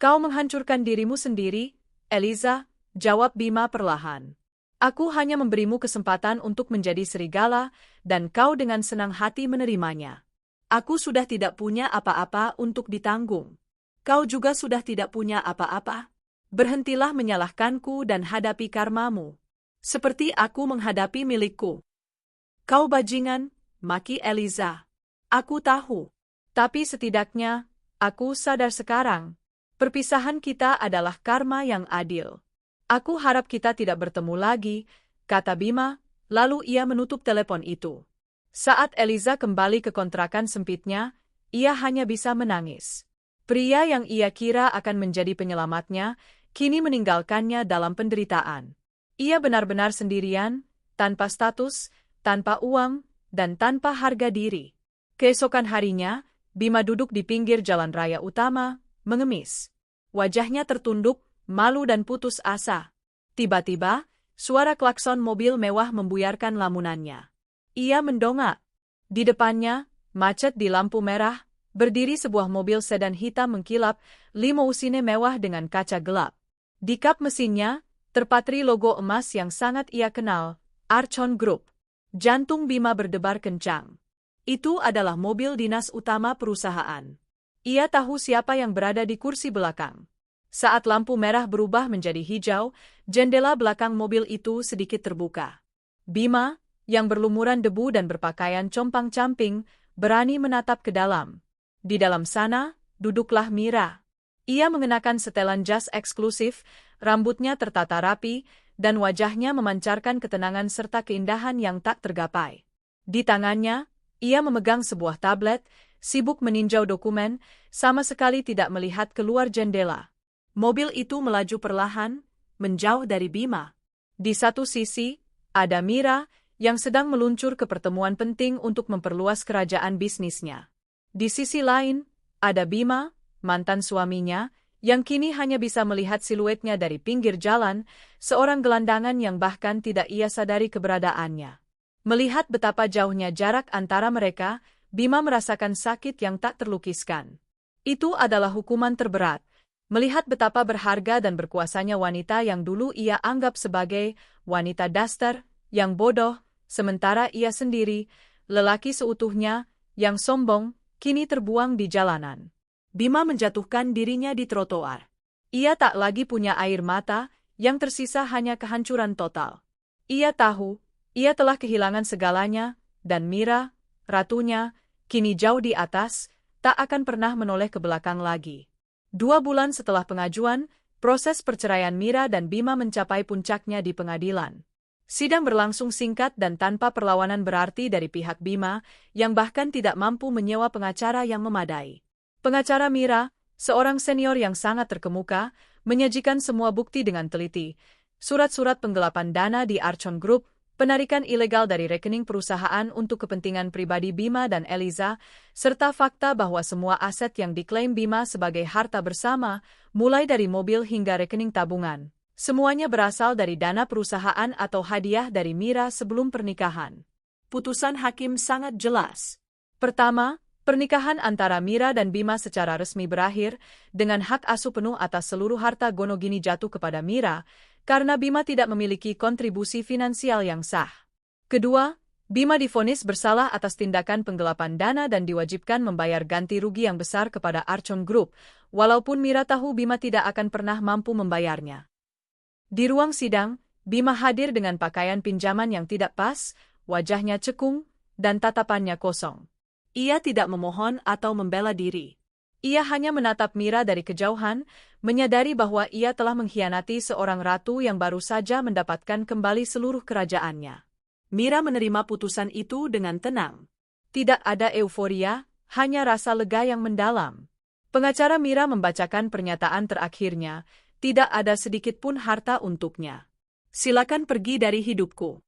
Kau menghancurkan dirimu sendiri, Eliza, jawab Bima perlahan. Aku hanya memberimu kesempatan untuk menjadi serigala, dan kau dengan senang hati menerimanya. Aku sudah tidak punya apa-apa untuk ditanggung. Kau juga sudah tidak punya apa-apa. Berhentilah menyalahkanku dan hadapi karmamu. Seperti aku menghadapi milikku. Kau bajingan, maki Eliza. Aku tahu. Tapi setidaknya, aku sadar sekarang. Perpisahan kita adalah karma yang adil. Aku harap kita tidak bertemu lagi, kata Bima, lalu ia menutup telepon itu. Saat Eliza kembali ke kontrakan sempitnya, ia hanya bisa menangis. Pria yang ia kira akan menjadi penyelamatnya, kini meninggalkannya dalam penderitaan. Ia benar-benar sendirian, tanpa status, tanpa uang, dan tanpa harga diri. Keesokan harinya, Bima duduk di pinggir jalan raya utama, mengemis. Wajahnya tertunduk, malu dan putus asa. Tiba-tiba, suara klakson mobil mewah membuyarkan lamunannya. Ia mendongak. Di depannya, macet di lampu merah, berdiri sebuah mobil sedan hitam mengkilap, limousine mewah dengan kaca gelap. Di kap mesinnya, terpatri logo emas yang sangat ia kenal, Archon Group. Jantung Bima berdebar kencang. Itu adalah mobil dinas utama perusahaan. Ia tahu siapa yang berada di kursi belakang. Saat lampu merah berubah menjadi hijau, jendela belakang mobil itu sedikit terbuka. Bima, yang berlumuran debu dan berpakaian compang-camping, berani menatap ke dalam. Di dalam sana, duduklah Mira. Ia mengenakan setelan jas eksklusif, rambutnya tertata rapi, dan wajahnya memancarkan ketenangan serta keindahan yang tak tergapai. Di tangannya, ia memegang sebuah tablet, sibuk meninjau dokumen, sama sekali tidak melihat keluar jendela. Mobil itu melaju perlahan, menjauh dari Bima. Di satu sisi, ada Mira, yang sedang meluncur ke pertemuan penting untuk memperluas kerajaan bisnisnya. Di sisi lain, ada Bima, mantan suaminya, yang kini hanya bisa melihat siluetnya dari pinggir jalan, seorang gelandangan yang bahkan tidak ia sadari keberadaannya. Melihat betapa jauhnya jarak antara mereka, Bima merasakan sakit yang tak terlukiskan. Itu adalah hukuman terberat. Melihat betapa berharga dan berkuasanya wanita yang dulu ia anggap sebagai wanita daster, yang bodoh, sementara ia sendiri, lelaki seutuhnya, yang sombong, kini terbuang di jalanan. Bima menjatuhkan dirinya di trotoar. Ia tak lagi punya air mata, yang tersisa hanya kehancuran total. Ia tahu, ia telah kehilangan segalanya, dan Mira, ratunya, kini jauh di atas, tak akan pernah menoleh ke belakang lagi. 2 bulan setelah pengajuan, proses perceraian Mira dan Bima mencapai puncaknya di pengadilan. Sidang berlangsung singkat dan tanpa perlawanan berarti dari pihak Bima, yang bahkan tidak mampu menyewa pengacara yang memadai. Pengacara Mira, seorang senior yang sangat terkemuka, menyajikan semua bukti dengan teliti. Surat-surat penggelapan dana di Archon Group, penarikan ilegal dari rekening perusahaan untuk kepentingan pribadi Bima dan Eliza, serta fakta bahwa semua aset yang diklaim Bima sebagai harta bersama, mulai dari mobil hingga rekening tabungan, semuanya berasal dari dana perusahaan atau hadiah dari Mira sebelum pernikahan. Putusan hakim sangat jelas. Pertama, pernikahan antara Mira dan Bima secara resmi berakhir, dengan hak asuh penuh atas seluruh harta Gonogini jatuh kepada Mira, karena Bima tidak memiliki kontribusi finansial yang sah. Kedua, Bima divonis bersalah atas tindakan penggelapan dana dan diwajibkan membayar ganti rugi yang besar kepada Archon Group, walaupun Mira tahu Bima tidak akan pernah mampu membayarnya. Di ruang sidang, Bima hadir dengan pakaian pinjaman yang tidak pas, wajahnya cekung, dan tatapannya kosong. Ia tidak memohon atau membela diri. Ia hanya menatap Mira dari kejauhan, menyadari bahwa ia telah mengkhianati seorang ratu yang baru saja mendapatkan kembali seluruh kerajaannya. Mira menerima putusan itu dengan tenang. Tidak ada euforia, hanya rasa lega yang mendalam. Pengacara Mira membacakan pernyataan terakhirnya, tidak ada sedikit pun harta untuknya. Silakan pergi dari hidupku.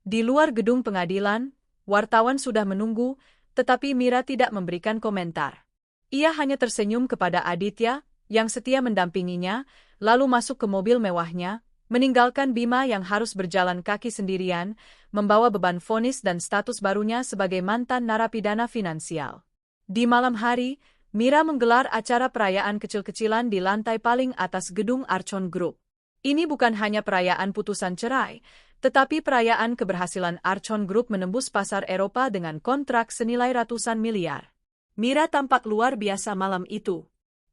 Di luar gedung pengadilan, wartawan sudah menunggu, tetapi Mira tidak memberikan komentar. Ia hanya tersenyum kepada Aditya, yang setia mendampinginya, lalu masuk ke mobil mewahnya, meninggalkan Bima yang harus berjalan kaki sendirian, membawa beban vonis dan status barunya sebagai mantan narapidana finansial. Di malam hari, Mira menggelar acara perayaan kecil-kecilan di lantai paling atas gedung Archon Group. Ini bukan hanya perayaan putusan cerai, tetapi perayaan keberhasilan Archon Group menembus pasar Eropa dengan kontrak senilai ratusan miliar. Mira tampak luar biasa malam itu.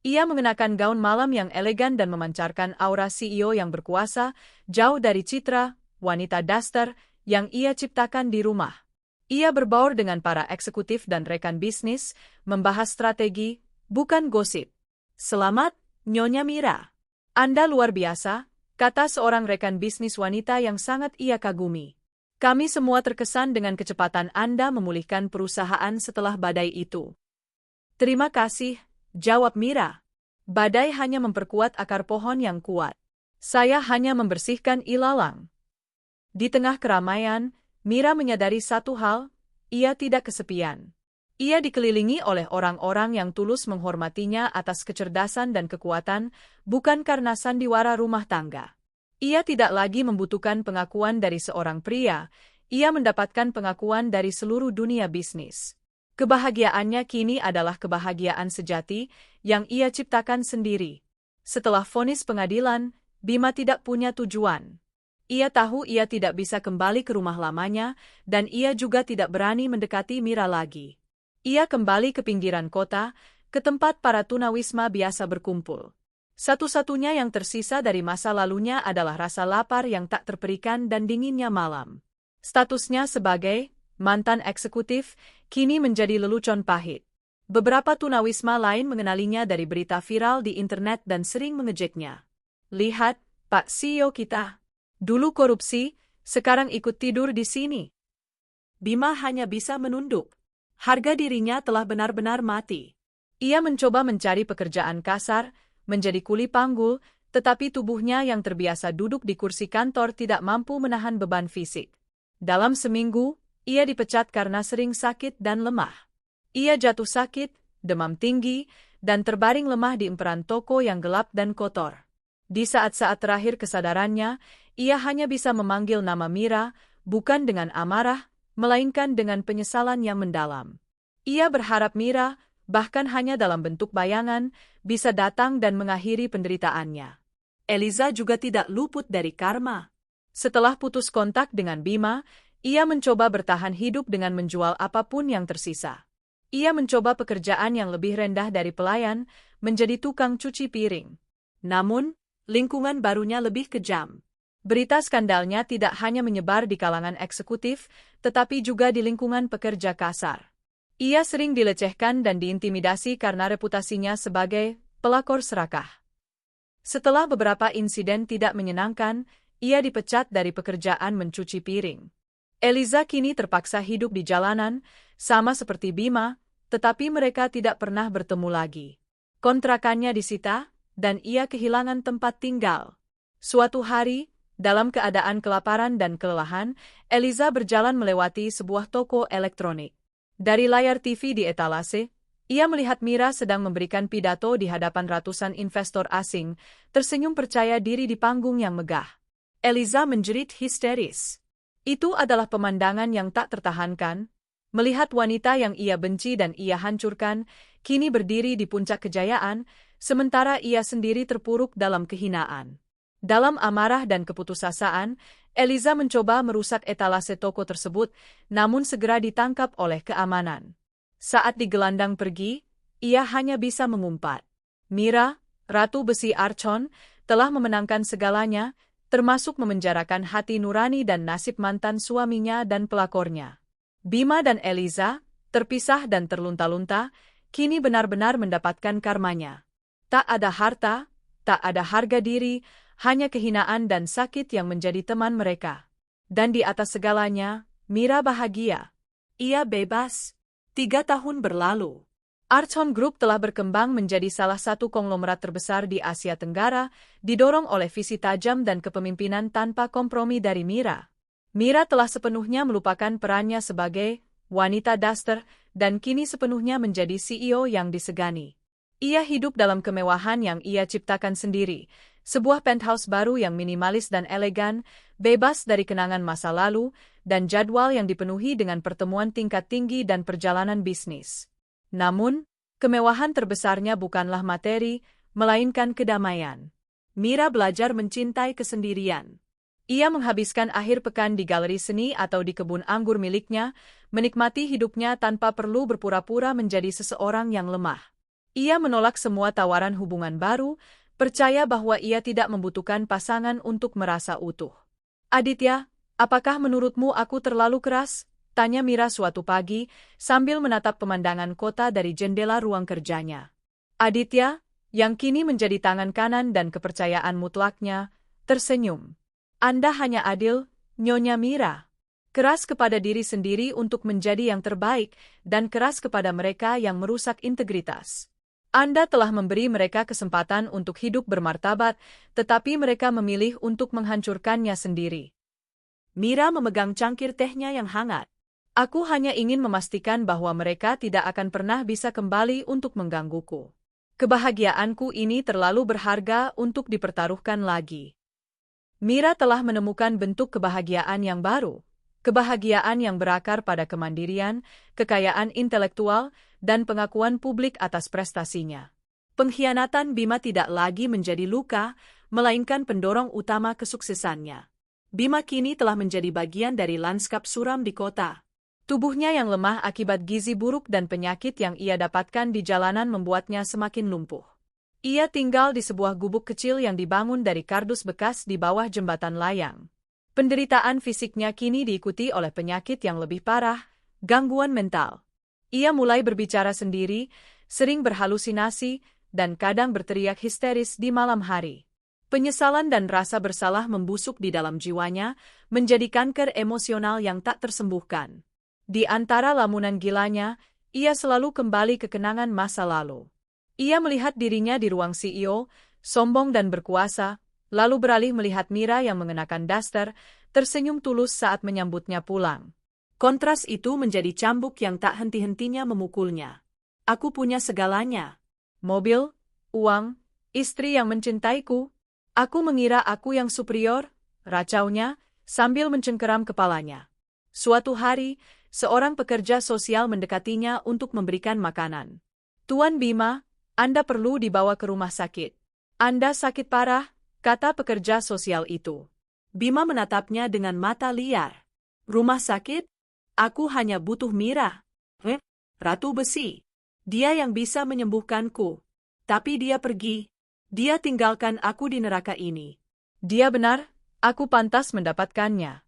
Ia mengenakan gaun malam yang elegan dan memancarkan aura CEO yang berkuasa, jauh dari citra wanita daster yang ia ciptakan di rumah. Ia berbaur dengan para eksekutif dan rekan bisnis, membahas strategi, bukan gosip. Selamat, Nyonya Mira. Anda luar biasa, kata seorang rekan bisnis wanita yang sangat ia kagumi. Kami semua terkesan dengan kecepatan Anda memulihkan perusahaan setelah badai itu. Terima kasih, jawab Mira. Badai hanya memperkuat akar pohon yang kuat. Saya hanya membersihkan ilalang. Di tengah keramaian, Mira menyadari satu hal, ia tidak kesepian. Ia dikelilingi oleh orang-orang yang tulus menghormatinya atas kecerdasan dan kekuatan, bukan karena sandiwara rumah tangga. Ia tidak lagi membutuhkan pengakuan dari seorang pria, ia mendapatkan pengakuan dari seluruh dunia bisnis. Kebahagiaannya kini adalah kebahagiaan sejati yang ia ciptakan sendiri. Setelah vonis pengadilan, Bima tidak punya tujuan. Ia tahu ia tidak bisa kembali ke rumah lamanya, dan ia juga tidak berani mendekati Mira lagi. Ia kembali ke pinggiran kota, ke tempat para tunawisma biasa berkumpul. Satu-satunya yang tersisa dari masa lalunya adalah rasa lapar yang tak terperikan dan dinginnya malam. Statusnya sebagai mantan eksekutif kini menjadi lelucon pahit. Beberapa tunawisma lain mengenalinya dari berita viral di internet dan sering mengejeknya. Lihat, Pak CEO kita. Dulu korupsi, sekarang ikut tidur di sini. Bima hanya bisa menunduk. Harga dirinya telah benar-benar mati. Ia mencoba mencari pekerjaan kasar, menjadi kuli panggul, tetapi tubuhnya yang terbiasa duduk di kursi kantor tidak mampu menahan beban fisik. Dalam seminggu, ia dipecat karena sering sakit dan lemah. Ia jatuh sakit, demam tinggi, dan terbaring lemah di emperan toko yang gelap dan kotor. Di saat-saat terakhir kesadarannya, ia hanya bisa memanggil nama Mira, bukan dengan amarah, melainkan dengan penyesalan yang mendalam. Ia berharap Mira, bahkan hanya dalam bentuk bayangan, bisa datang dan mengakhiri penderitaannya. Eliza juga tidak luput dari karma. Setelah putus kontak dengan Bima, ia mencoba bertahan hidup dengan menjual apapun yang tersisa. Ia mencoba pekerjaan yang lebih rendah dari pelayan, menjadi tukang cuci piring. Namun, lingkungan barunya lebih kejam. Berita skandalnya tidak hanya menyebar di kalangan eksekutif, tetapi juga di lingkungan pekerja kasar. Ia sering dilecehkan dan diintimidasi karena reputasinya sebagai pelakor serakah. Setelah beberapa insiden tidak menyenangkan, ia dipecat dari pekerjaan mencuci piring. Eliza kini terpaksa hidup di jalanan, sama seperti Bima, tetapi mereka tidak pernah bertemu lagi. Kontrakannya disita, dan ia kehilangan tempat tinggal. Suatu hari, dalam keadaan kelaparan dan kelelahan, Eliza berjalan melewati sebuah toko elektronik. Dari layar TV di etalase, ia melihat Mira sedang memberikan pidato di hadapan ratusan investor asing, tersenyum percaya diri di panggung yang megah. Eliza menjerit histeris. Itu adalah pemandangan yang tak tertahankan. Melihat wanita yang ia benci dan ia hancurkan, kini berdiri di puncak kejayaan, sementara ia sendiri terpuruk dalam kehinaan. Dalam amarah dan keputusasaan, Eliza mencoba merusak etalase toko tersebut, namun segera ditangkap oleh keamanan. Saat digelandang pergi, ia hanya bisa mengumpat. Mira, Ratu Besi Archon, telah memenangkan segalanya, termasuk memenjarakan hati nurani dan nasib mantan suaminya dan pelakornya. Bima dan Eliza, terpisah dan terlunta-lunta, kini benar-benar mendapatkan karmanya. Tak ada harta, tak ada harga diri, hanya kehinaan dan sakit yang menjadi teman mereka. Dan di atas segalanya, Mira bahagia. Ia bebas. 3 tahun berlalu. Archon Group telah berkembang menjadi salah satu konglomerat terbesar di Asia Tenggara, didorong oleh visi tajam dan kepemimpinan tanpa kompromi dari Mira. Mira telah sepenuhnya melupakan perannya sebagai wanita daster dan kini sepenuhnya menjadi CEO yang disegani. Ia hidup dalam kemewahan yang ia ciptakan sendiri, sebuah penthouse baru yang minimalis dan elegan, bebas dari kenangan masa lalu, dan jadwal yang dipenuhi dengan pertemuan tingkat tinggi dan perjalanan bisnis. Namun, kemewahan terbesarnya bukanlah materi, melainkan kedamaian. Mira belajar mencintai kesendirian. Ia menghabiskan akhir pekan di galeri seni atau di kebun anggur miliknya, menikmati hidupnya tanpa perlu berpura-pura menjadi seseorang yang lemah. Ia menolak semua tawaran hubungan baru, percaya bahwa ia tidak membutuhkan pasangan untuk merasa utuh. "Aditya, apakah menurutmu aku terlalu keras?" tanya Mira suatu pagi, sambil menatap pemandangan kota dari jendela ruang kerjanya. Aditya, yang kini menjadi tangan kanan dan kepercayaan mutlaknya, tersenyum. "Anda hanya adil, Nyonya Mira. Keras kepada diri sendiri untuk menjadi yang terbaik, dan keras kepada mereka yang merusak integritas. Anda telah memberi mereka kesempatan untuk hidup bermartabat, tetapi mereka memilih untuk menghancurkannya sendiri." Mira memegang cangkir tehnya yang hangat. "Aku hanya ingin memastikan bahwa mereka tidak akan pernah bisa kembali untuk menggangguku. Kebahagiaanku ini terlalu berharga untuk dipertaruhkan lagi." Mira telah menemukan bentuk kebahagiaan yang baru. Kebahagiaan yang berakar pada kemandirian, kekayaan intelektual, dan pengakuan publik atas prestasinya. Pengkhianatan Bima tidak lagi menjadi luka, melainkan pendorong utama kesuksesannya. Bima kini telah menjadi bagian dari lanskap suram di kota. Tubuhnya yang lemah akibat gizi buruk dan penyakit yang ia dapatkan di jalanan membuatnya semakin lumpuh. Ia tinggal di sebuah gubuk kecil yang dibangun dari kardus bekas di bawah jembatan layang. Penderitaan fisiknya kini diikuti oleh penyakit yang lebih parah, gangguan mental. Ia mulai berbicara sendiri, sering berhalusinasi, dan kadang berteriak histeris di malam hari. Penyesalan dan rasa bersalah membusuk di dalam jiwanya, menjadi kanker emosional yang tak tersembuhkan. Di antara lamunan gilanya, ia selalu kembali ke kenangan masa lalu. Ia melihat dirinya di ruang CEO, sombong dan berkuasa, lalu beralih melihat Mira yang mengenakan daster, tersenyum tulus saat menyambutnya pulang. Kontras itu menjadi cambuk yang tak henti-hentinya memukulnya. "Aku punya segalanya. Mobil, uang, istri yang mencintaiku. Aku mengira aku yang superior," racaunya, sambil mencengkeram kepalanya. Suatu hari, seorang pekerja sosial mendekatinya untuk memberikan makanan. "Tuan Bima, Anda perlu dibawa ke rumah sakit. Anda sakit parah," kata pekerja sosial itu. Bima menatapnya dengan mata liar. "Rumah sakit? Aku hanya butuh Mira. Ratu besi. Dia yang bisa menyembuhkanku. Tapi dia pergi. Dia tinggalkan aku di neraka ini. Dia benar, aku pantas mendapatkannya."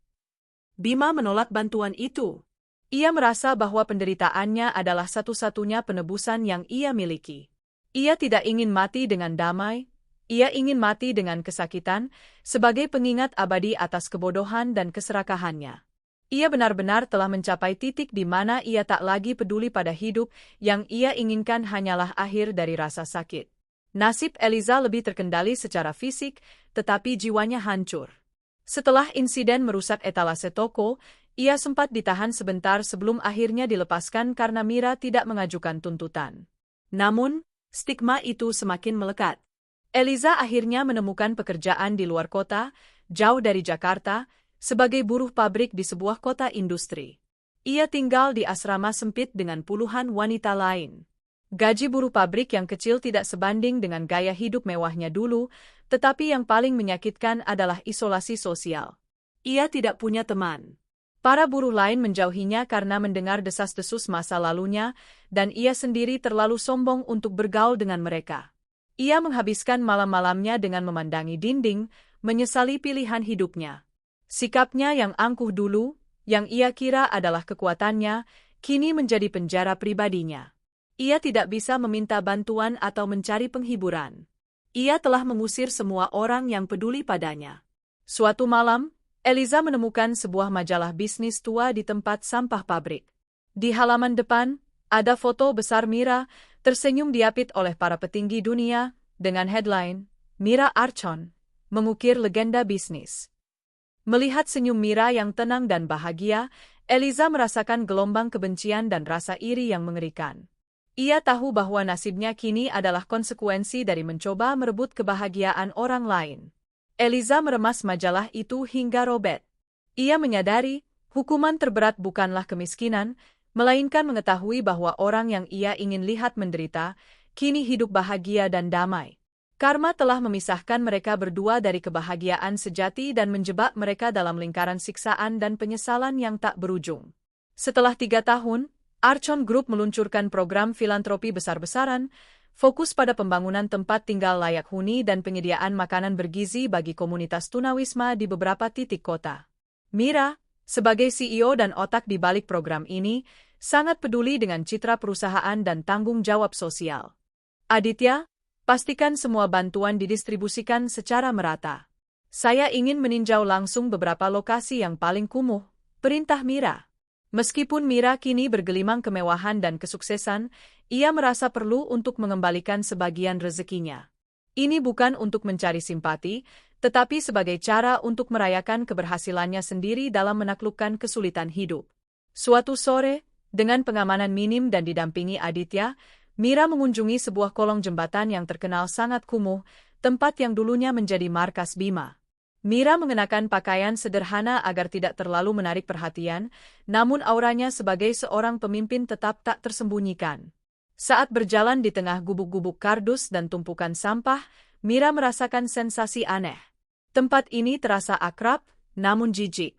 Bima menolak bantuan itu. Ia merasa bahwa penderitaannya adalah satu-satunya penebusan yang ia miliki. Ia tidak ingin mati dengan damai, ia ingin mati dengan kesakitan, sebagai pengingat abadi atas kebodohan dan keserakahannya. Ia benar-benar telah mencapai titik di mana ia tak lagi peduli pada hidup, yang ia inginkan hanyalah akhir dari rasa sakit. Nasib Eliza lebih terkendali secara fisik, tetapi jiwanya hancur. Setelah insiden merusak etalase toko, ia sempat ditahan sebentar sebelum akhirnya dilepaskan karena Mira tidak mengajukan tuntutan. Namun, stigma itu semakin melekat. Eliza akhirnya menemukan pekerjaan di luar kota, jauh dari Jakarta, sebagai buruh pabrik di sebuah kota industri. Ia tinggal di asrama sempit dengan puluhan wanita lain. Gaji buruh pabrik yang kecil tidak sebanding dengan gaya hidup mewahnya dulu, tetapi yang paling menyakitkan adalah isolasi sosial. Ia tidak punya teman. Para buruh lain menjauhinya karena mendengar desas-desus masa lalunya, dan ia sendiri terlalu sombong untuk bergaul dengan mereka. Ia menghabiskan malam-malamnya dengan memandangi dinding, menyesali pilihan hidupnya. Sikapnya yang angkuh dulu, yang ia kira adalah kekuatannya, kini menjadi penjara pribadinya. Ia tidak bisa meminta bantuan atau mencari penghiburan. Ia telah mengusir semua orang yang peduli padanya. Suatu malam, Eliza menemukan sebuah majalah bisnis tua di tempat sampah pabrik. Di halaman depan, ada foto besar Mira, tersenyum diapit oleh para petinggi dunia, dengan headline, Mira Archon, mengukir legenda bisnis. Melihat senyum Mira yang tenang dan bahagia, Eliza merasakan gelombang kebencian dan rasa iri yang mengerikan. Ia tahu bahwa nasibnya kini adalah konsekuensi dari mencoba merebut kebahagiaan orang lain. Eliza meremas majalah itu hingga robek. Ia menyadari, hukuman terberat bukanlah kemiskinan, melainkan mengetahui bahwa orang yang ia ingin lihat menderita, kini hidup bahagia dan damai. Karma telah memisahkan mereka berdua dari kebahagiaan sejati dan menjebak mereka dalam lingkaran siksaan dan penyesalan yang tak berujung. Setelah 3 tahun, Archon Group meluncurkan program filantropi besar-besaran, fokus pada pembangunan tempat tinggal layak huni dan penyediaan makanan bergizi bagi komunitas tunawisma di beberapa titik kota. Mira, sebagai CEO dan otak di balik program ini, sangat peduli dengan citra perusahaan dan tanggung jawab sosial. Aditya, pastikan semua bantuan didistribusikan secara merata. Saya ingin meninjau langsung beberapa lokasi yang paling kumuh, perintah Mira. Meskipun Mira kini bergelimang kemewahan dan kesuksesan, ia merasa perlu untuk mengembalikan sebagian rezekinya. Ini bukan untuk mencari simpati, tetapi sebagai cara untuk merayakan keberhasilannya sendiri dalam menaklukkan kesulitan hidup. Suatu sore, dengan pengamanan minim dan didampingi Aditya, Mira mengunjungi sebuah kolong jembatan yang terkenal sangat kumuh, tempat yang dulunya menjadi markas Bima. Mira mengenakan pakaian sederhana agar tidak terlalu menarik perhatian, namun auranya sebagai seorang pemimpin tetap tak tersembunyikan. Saat berjalan di tengah gubuk-gubuk kardus dan tumpukan sampah, Mira merasakan sensasi aneh. Tempat ini terasa akrab, namun jijik.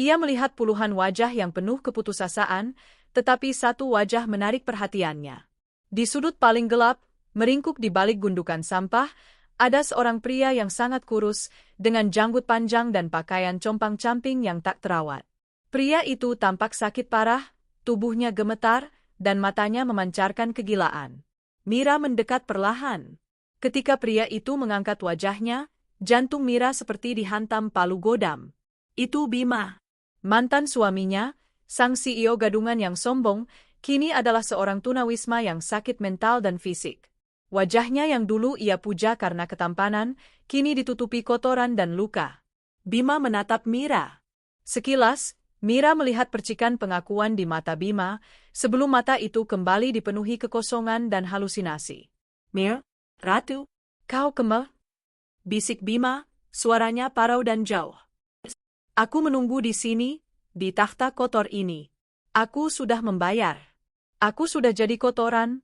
Ia melihat puluhan wajah yang penuh keputusasaan, tetapi satu wajah menarik perhatiannya. Di sudut paling gelap, meringkuk di balik gundukan sampah, ada seorang pria yang sangat kurus, dengan janggut panjang dan pakaian compang-camping yang tak terawat. Pria itu tampak sakit parah, tubuhnya gemetar, dan matanya memancarkan kegilaan. Mira mendekat perlahan. Ketika pria itu mengangkat wajahnya, jantung Mira seperti dihantam palu godam. Itu Bima. Mantan suaminya, sang CEO gadungan yang sombong, kini adalah seorang tunawisma yang sakit mental dan fisik. Wajahnya yang dulu ia puja karena ketampanan, kini ditutupi kotoran dan luka. Bima menatap Mira. Sekilas, Mira melihat percikan pengakuan di mata Bima, sebelum mata itu kembali dipenuhi kekosongan dan halusinasi. Mir, Ratu, kau kemana? Bisik Bima, suaranya parau dan jauh. Aku menunggu di sini, di takhta kotor ini. Aku sudah membayar. Aku sudah jadi kotoran.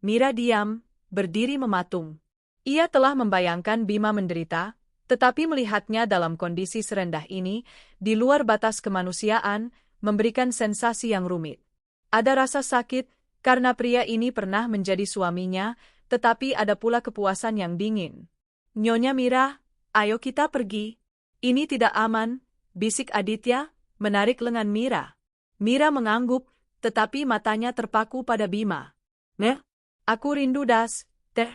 Mira diam, berdiri mematung. Ia telah membayangkan Bima menderita, tetapi melihatnya dalam kondisi serendah ini, di luar batas kemanusiaan, memberikan sensasi yang rumit. Ada rasa sakit, karena pria ini pernah menjadi suaminya, tetapi ada pula kepuasan yang dingin. Nyonya Mira, ayo kita pergi. Ini tidak aman, bisik Aditya, menarik lengan Mira. Mira mengangguk, tetapi matanya terpaku pada Bima. Aku rindu das, teh.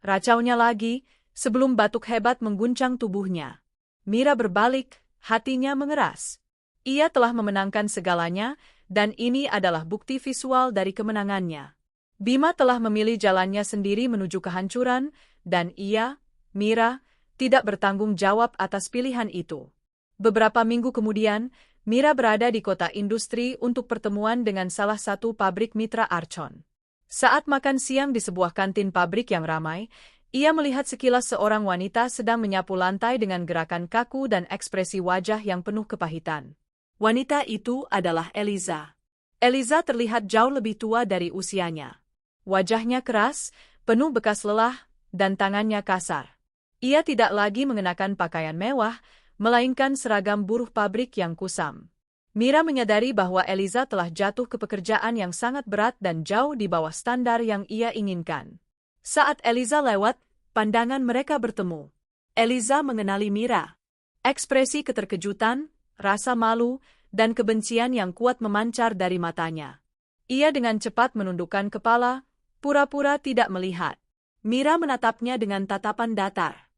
Racaunya lagi, sebelum batuk hebat mengguncang tubuhnya. Mira berbalik, hatinya mengeras. Ia telah memenangkan segalanya, dan ini adalah bukti visual dari kemenangannya. Bima telah memilih jalannya sendiri menuju kehancuran, dan ia, Mira, tidak bertanggung jawab atas pilihan itu. Beberapa minggu kemudian, Mira berada di kota industri untuk pertemuan dengan salah satu pabrik mitra Archon. Saat makan siang di sebuah kantin pabrik yang ramai, ia melihat sekilas seorang wanita sedang menyapu lantai dengan gerakan kaku dan ekspresi wajah yang penuh kepahitan. Wanita itu adalah Eliza. Eliza terlihat jauh lebih tua dari usianya. Wajahnya keras, penuh bekas lelah, dan tangannya kasar. Ia tidak lagi mengenakan pakaian mewah, melainkan seragam buruh pabrik yang kusam. Mira menyadari bahwa Eliza telah jatuh ke pekerjaan yang sangat berat dan jauh di bawah standar yang ia inginkan. Saat Eliza lewat, pandangan mereka bertemu. Eliza mengenali Mira. Ekspresi keterkejutan, rasa malu, dan kebencian yang kuat memancar dari matanya. Ia dengan cepat menundukkan kepala, pura-pura tidak melihat. Mira menatapnya dengan tatapan datar.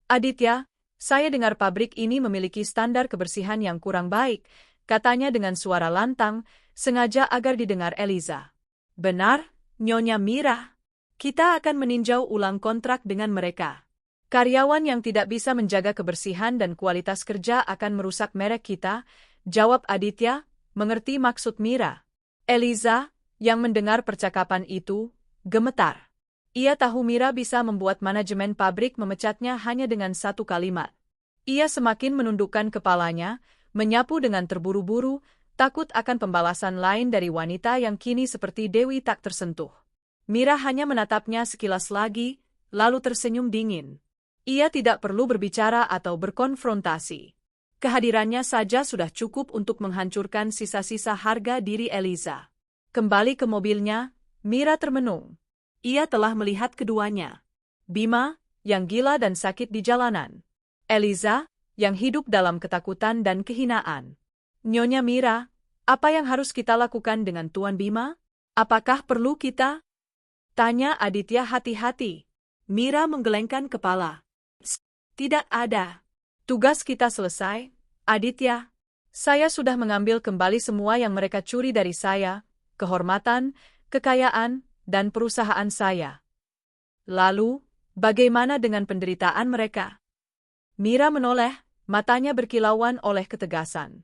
Aditya, saya dengar pabrik ini memiliki standar kebersihan yang kurang baik, katanya dengan suara lantang, sengaja agar didengar Eliza. Benar, Nyonya Mira. Kita akan meninjau ulang kontrak dengan mereka. Karyawan yang tidak bisa menjaga kebersihan dan kualitas kerja akan merusak merek kita, jawab Aditya, mengerti maksud Mira. Eliza, yang mendengar percakapan itu, gemetar. Ia tahu Mira bisa membuat manajemen pabrik memecatnya hanya dengan satu kalimat. Ia semakin menundukkan kepalanya, menyapu dengan terburu-buru, takut akan pembalasan lain dari wanita yang kini seperti dewi tak tersentuh. Mira hanya menatapnya sekilas lagi, lalu tersenyum dingin. Ia tidak perlu berbicara atau berkonfrontasi. Kehadirannya saja sudah cukup untuk menghancurkan sisa-sisa harga diri Eliza. Kembali ke mobilnya, Mira termenung. Ia telah melihat keduanya. Bima, yang gila dan sakit di jalanan. Eliza, yang hidup dalam ketakutan dan kehinaan. Nyonya Mira, apa yang harus kita lakukan dengan Tuan Bima? Apakah perlu kita? Tanya Aditya hati-hati. Mira menggelengkan kepala. Tidak ada. Tugas kita selesai, Aditya. Saya sudah mengambil kembali semua yang mereka curi dari saya, kehormatan, kekayaan, dan perusahaan saya. Lalu, bagaimana dengan penderitaan mereka? Mira menoleh, matanya berkilauan oleh ketegasan.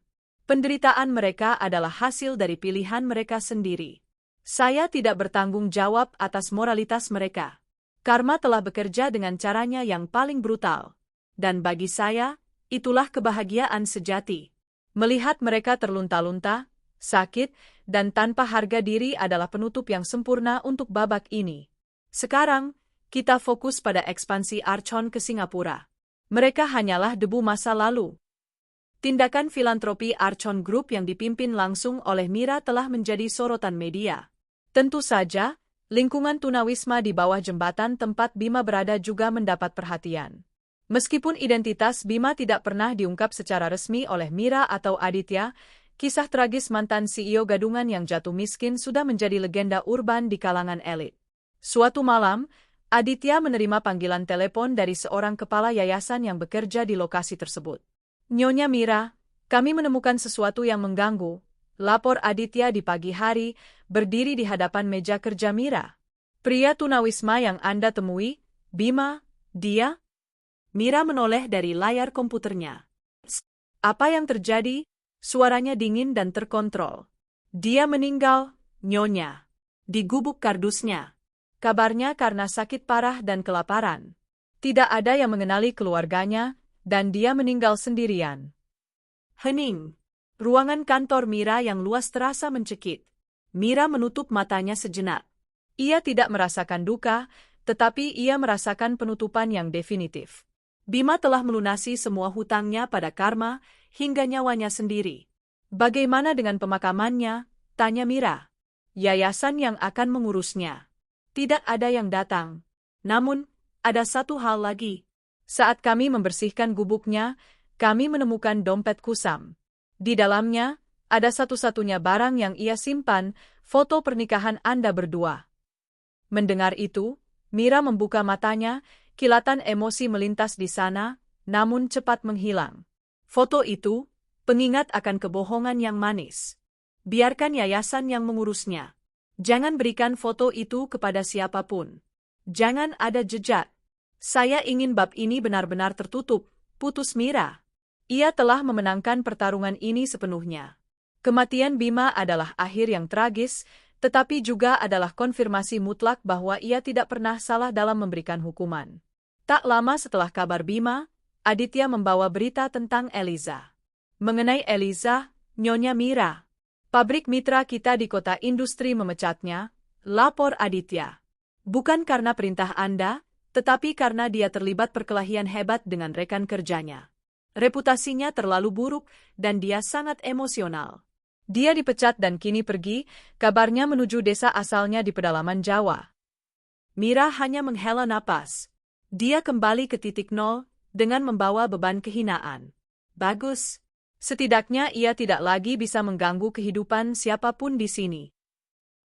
Penderitaan mereka adalah hasil dari pilihan mereka sendiri. Saya tidak bertanggung jawab atas moralitas mereka. Karma telah bekerja dengan caranya yang paling brutal. Dan bagi saya, itulah kebahagiaan sejati. Melihat mereka terlunta-lunta, sakit, dan tanpa harga diri adalah penutup yang sempurna untuk babak ini. Sekarang, kita fokus pada ekspansi Archon ke Singapura. Mereka hanyalah debu masa lalu. Tindakan filantropi Archon Group yang dipimpin langsung oleh Mira telah menjadi sorotan media. Tentu saja, lingkungan tunawisma di bawah jembatan tempat Bima berada juga mendapat perhatian. Meskipun identitas Bima tidak pernah diungkap secara resmi oleh Mira atau Aditya, kisah tragis mantan CEO gadungan yang jatuh miskin sudah menjadi legenda urban di kalangan elit. Suatu malam, Aditya menerima panggilan telepon dari seorang kepala yayasan yang bekerja di lokasi tersebut. Nyonya Mira, kami menemukan sesuatu yang mengganggu, lapor Aditya di pagi hari, berdiri di hadapan meja kerja Mira. Pria tunawisma yang Anda temui, Bima, dia? Mira menoleh dari layar komputernya. Apa yang terjadi? Suaranya dingin dan terkontrol. Dia meninggal, Nyonya. Di gubuk kardusnya. Kabarnya karena sakit parah dan kelaparan. Tidak ada yang mengenali keluarganya, dan dia meninggal sendirian. Hening. Ruangan kantor Mira yang luas terasa mencekik. Mira menutup matanya sejenak. Ia tidak merasakan duka, tetapi ia merasakan penutupan yang definitif. Bima telah melunasi semua hutangnya pada Karma, hingga nyawanya sendiri. Bagaimana dengan pemakamannya? Tanya Mira. Yayasan yang akan mengurusnya. Tidak ada yang datang. Namun, ada satu hal lagi. Saat kami membersihkan gubuknya, kami menemukan dompet kusam. Di dalamnya, ada satu-satunya barang yang ia simpan, foto pernikahan Anda berdua. Mendengar itu, Mira membuka matanya, kilatan emosi melintas di sana, namun cepat menghilang. Foto itu, pengingat akan kebohongan yang manis. Biarkan yayasan yang mengurusnya. Jangan berikan foto itu kepada siapapun. Jangan ada jejak. Saya ingin bab ini benar-benar tertutup, putus Mira. Ia telah memenangkan pertarungan ini sepenuhnya. Kematian Bima adalah akhir yang tragis, tetapi juga adalah konfirmasi mutlak bahwa ia tidak pernah salah dalam memberikan hukuman. Tak lama setelah kabar Bima, Aditya membawa berita tentang Eliza. Mengenai Eliza, Nyonya Mira. Pabrik mitra kita di kota industri memecatnya, lapor Aditya. Bukan karena perintah Anda, tetapi karena dia terlibat perkelahian hebat dengan rekan kerjanya. Reputasinya terlalu buruk dan dia sangat emosional. Dia dipecat dan kini pergi, kabarnya menuju desa asalnya di pedalaman Jawa. Mira hanya menghela napas. Dia kembali ke titik nol dengan membawa beban kehinaan. Bagus. Setidaknya ia tidak lagi bisa mengganggu kehidupan siapapun di sini.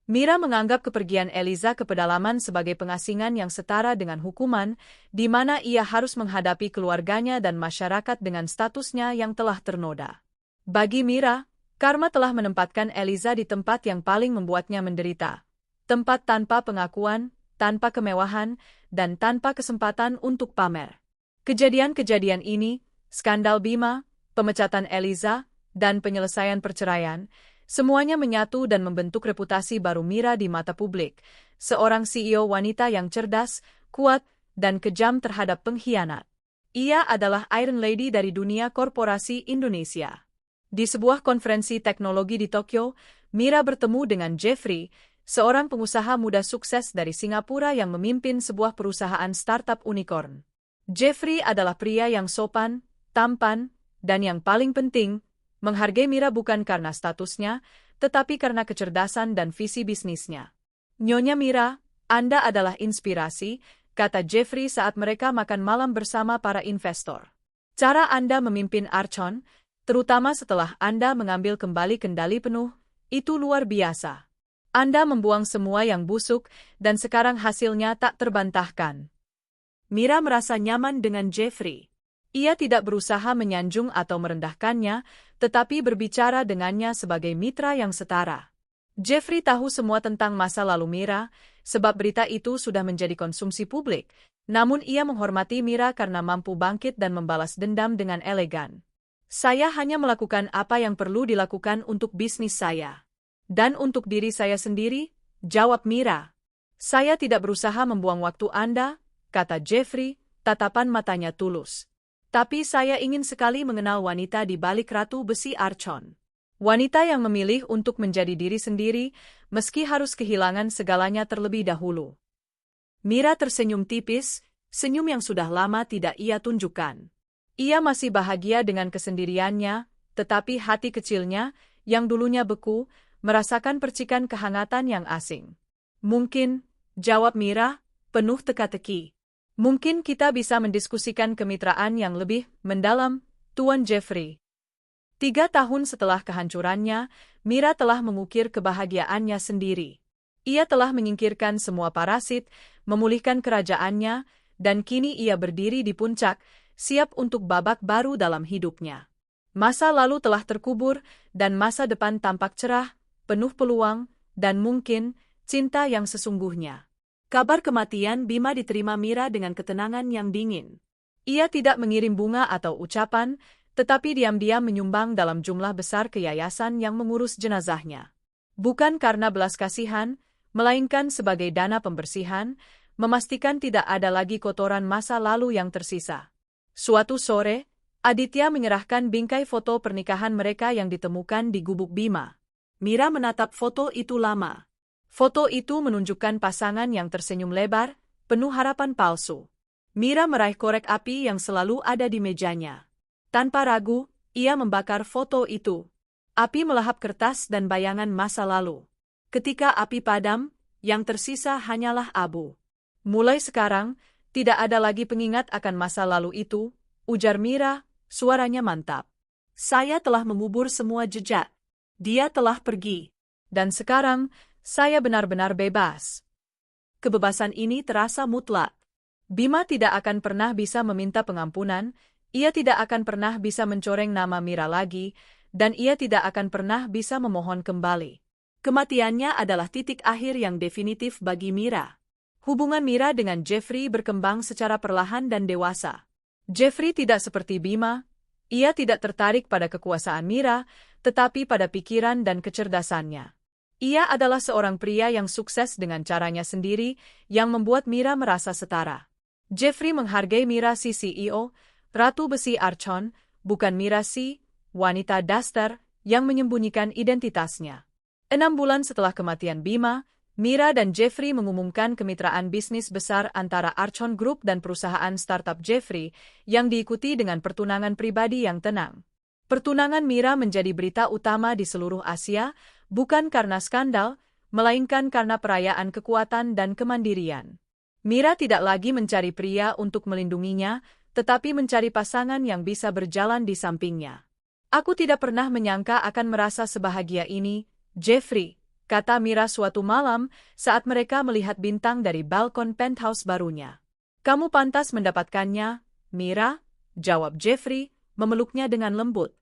Mira menganggap kepergian Eliza ke pedalaman sebagai pengasingan yang setara dengan hukuman, di mana ia harus menghadapi keluarganya dan masyarakat dengan statusnya yang telah ternoda. Bagi Mira, Karma telah menempatkan Eliza di tempat yang paling membuatnya menderita. Tempat tanpa pengakuan, tanpa kemewahan, dan tanpa kesempatan untuk pamer. Kejadian-kejadian ini, skandal Bima, pemecatan Eliza, dan penyelesaian perceraian, semuanya menyatu dan membentuk reputasi baru Mira di mata publik, seorang CEO wanita yang cerdas, kuat, dan kejam terhadap pengkhianat. Ia adalah Iron Lady dari dunia korporasi Indonesia. Di sebuah konferensi teknologi di Tokyo, Mira bertemu dengan Jeffrey, seorang pengusaha muda sukses dari Singapura yang memimpin sebuah perusahaan startup unicorn. Jeffrey adalah pria yang sopan, tampan, dan yang paling penting, menghargai Mira bukan karena statusnya, tetapi karena kecerdasan dan visi bisnisnya. "Nyonya Mira, Anda adalah inspirasi," kata Jeffrey saat mereka makan malam bersama para investor. "Cara Anda memimpin Archon, terutama setelah Anda mengambil kembali kendali penuh, itu luar biasa. Anda membuang semua yang busuk, dan sekarang hasilnya tak terbantahkan." Mira merasa nyaman dengan Jeffrey. Ia tidak berusaha menyanjung atau merendahkannya, tetapi berbicara dengannya sebagai mitra yang setara. Jeffrey tahu semua tentang masa lalu Mira, sebab berita itu sudah menjadi konsumsi publik, namun ia menghormati Mira karena mampu bangkit dan membalas dendam dengan elegan. "Saya hanya melakukan apa yang perlu dilakukan untuk bisnis saya. Dan untuk diri saya sendiri," jawab Mira. "Saya tidak berusaha membuang waktu Anda," kata Jeffrey, tatapan matanya tulus. "Tapi saya ingin sekali mengenal wanita di balik Ratu Besi Archon. Wanita yang memilih untuk menjadi diri sendiri, meski harus kehilangan segalanya terlebih dahulu." Mira tersenyum tipis, senyum yang sudah lama tidak ia tunjukkan. Ia masih bahagia dengan kesendiriannya, tetapi hati kecilnya, yang dulunya beku, merasakan percikan kehangatan yang asing. "Mungkin," jawab Mira, penuh teka-teki. "Mungkin kita bisa mendiskusikan kemitraan yang lebih mendalam, Tuan Jeffrey." 3 tahun setelah kehancurannya, Mira telah mengukir kebahagiaannya sendiri. Ia telah menyingkirkan semua parasit, memulihkan kerajaannya, dan kini ia berdiri di puncak, siap untuk babak baru dalam hidupnya. Masa lalu telah terkubur, dan masa depan tampak cerah, penuh peluang, dan mungkin cinta yang sesungguhnya. Kabar kematian Bima diterima Mira dengan ketenangan yang dingin. Ia tidak mengirim bunga atau ucapan, tetapi diam-diam menyumbang dalam jumlah besar ke yayasan yang mengurus jenazahnya. Bukan karena belas kasihan, melainkan sebagai dana pembersihan, memastikan tidak ada lagi kotoran masa lalu yang tersisa. Suatu sore, Aditya menyerahkan bingkai foto pernikahan mereka yang ditemukan di gubuk Bima. Mira menatap foto itu lama. Foto itu menunjukkan pasangan yang tersenyum lebar, penuh harapan palsu. Mira meraih korek api yang selalu ada di mejanya. Tanpa ragu, ia membakar foto itu. Api melahap kertas dan bayangan masa lalu. Ketika api padam, yang tersisa hanyalah abu. "Mulai sekarang, tidak ada lagi pengingat akan masa lalu itu," ujar Mira, suaranya mantap. "Saya telah mengubur semua jejak. Dia telah pergi. Dan sekarang, saya benar-benar bebas." Kebebasan ini terasa mutlak. Bima tidak akan pernah bisa meminta pengampunan, ia tidak akan pernah bisa mencoreng nama Mira lagi, dan ia tidak akan pernah bisa memohon kembali. Kematiannya adalah titik akhir yang definitif bagi Mira. Hubungan Mira dengan Jeffrey berkembang secara perlahan dan dewasa. Jeffrey tidak seperti Bima, ia tidak tertarik pada kekuasaan Mira, tetapi pada pikiran dan kecerdasannya. Ia adalah seorang pria yang sukses dengan caranya sendiri, yang membuat Mira merasa setara. Jeffrey menghargai Mira si CEO, Ratu Besi Archon, bukan Mira si wanita daster yang menyembunyikan identitasnya. 6 bulan setelah kematian Bima, Mira dan Jeffrey mengumumkan kemitraan bisnis besar antara Archon Group dan perusahaan startup Jeffrey, yang diikuti dengan pertunangan pribadi yang tenang. Pertunangan Mira menjadi berita utama di seluruh Asia, bukan karena skandal, melainkan karena perayaan kekuatan dan kemandirian. Mira tidak lagi mencari pria untuk melindunginya, tetapi mencari pasangan yang bisa berjalan di sampingnya. "Aku tidak pernah menyangka akan merasa sebahagia ini, Jeffrey," kata Mira suatu malam saat mereka melihat bintang dari balkon penthouse barunya. "Kamu pantas mendapatkannya, Mira," jawab Jeffrey, memeluknya dengan lembut.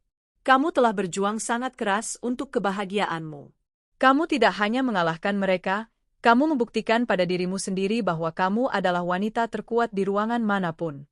"Kamu telah berjuang sangat keras untuk kebahagiaanmu. Kamu tidak hanya mengalahkan mereka, Kamu membuktikan pada dirimu sendiri bahwa kamu adalah wanita terkuat di ruangan manapun.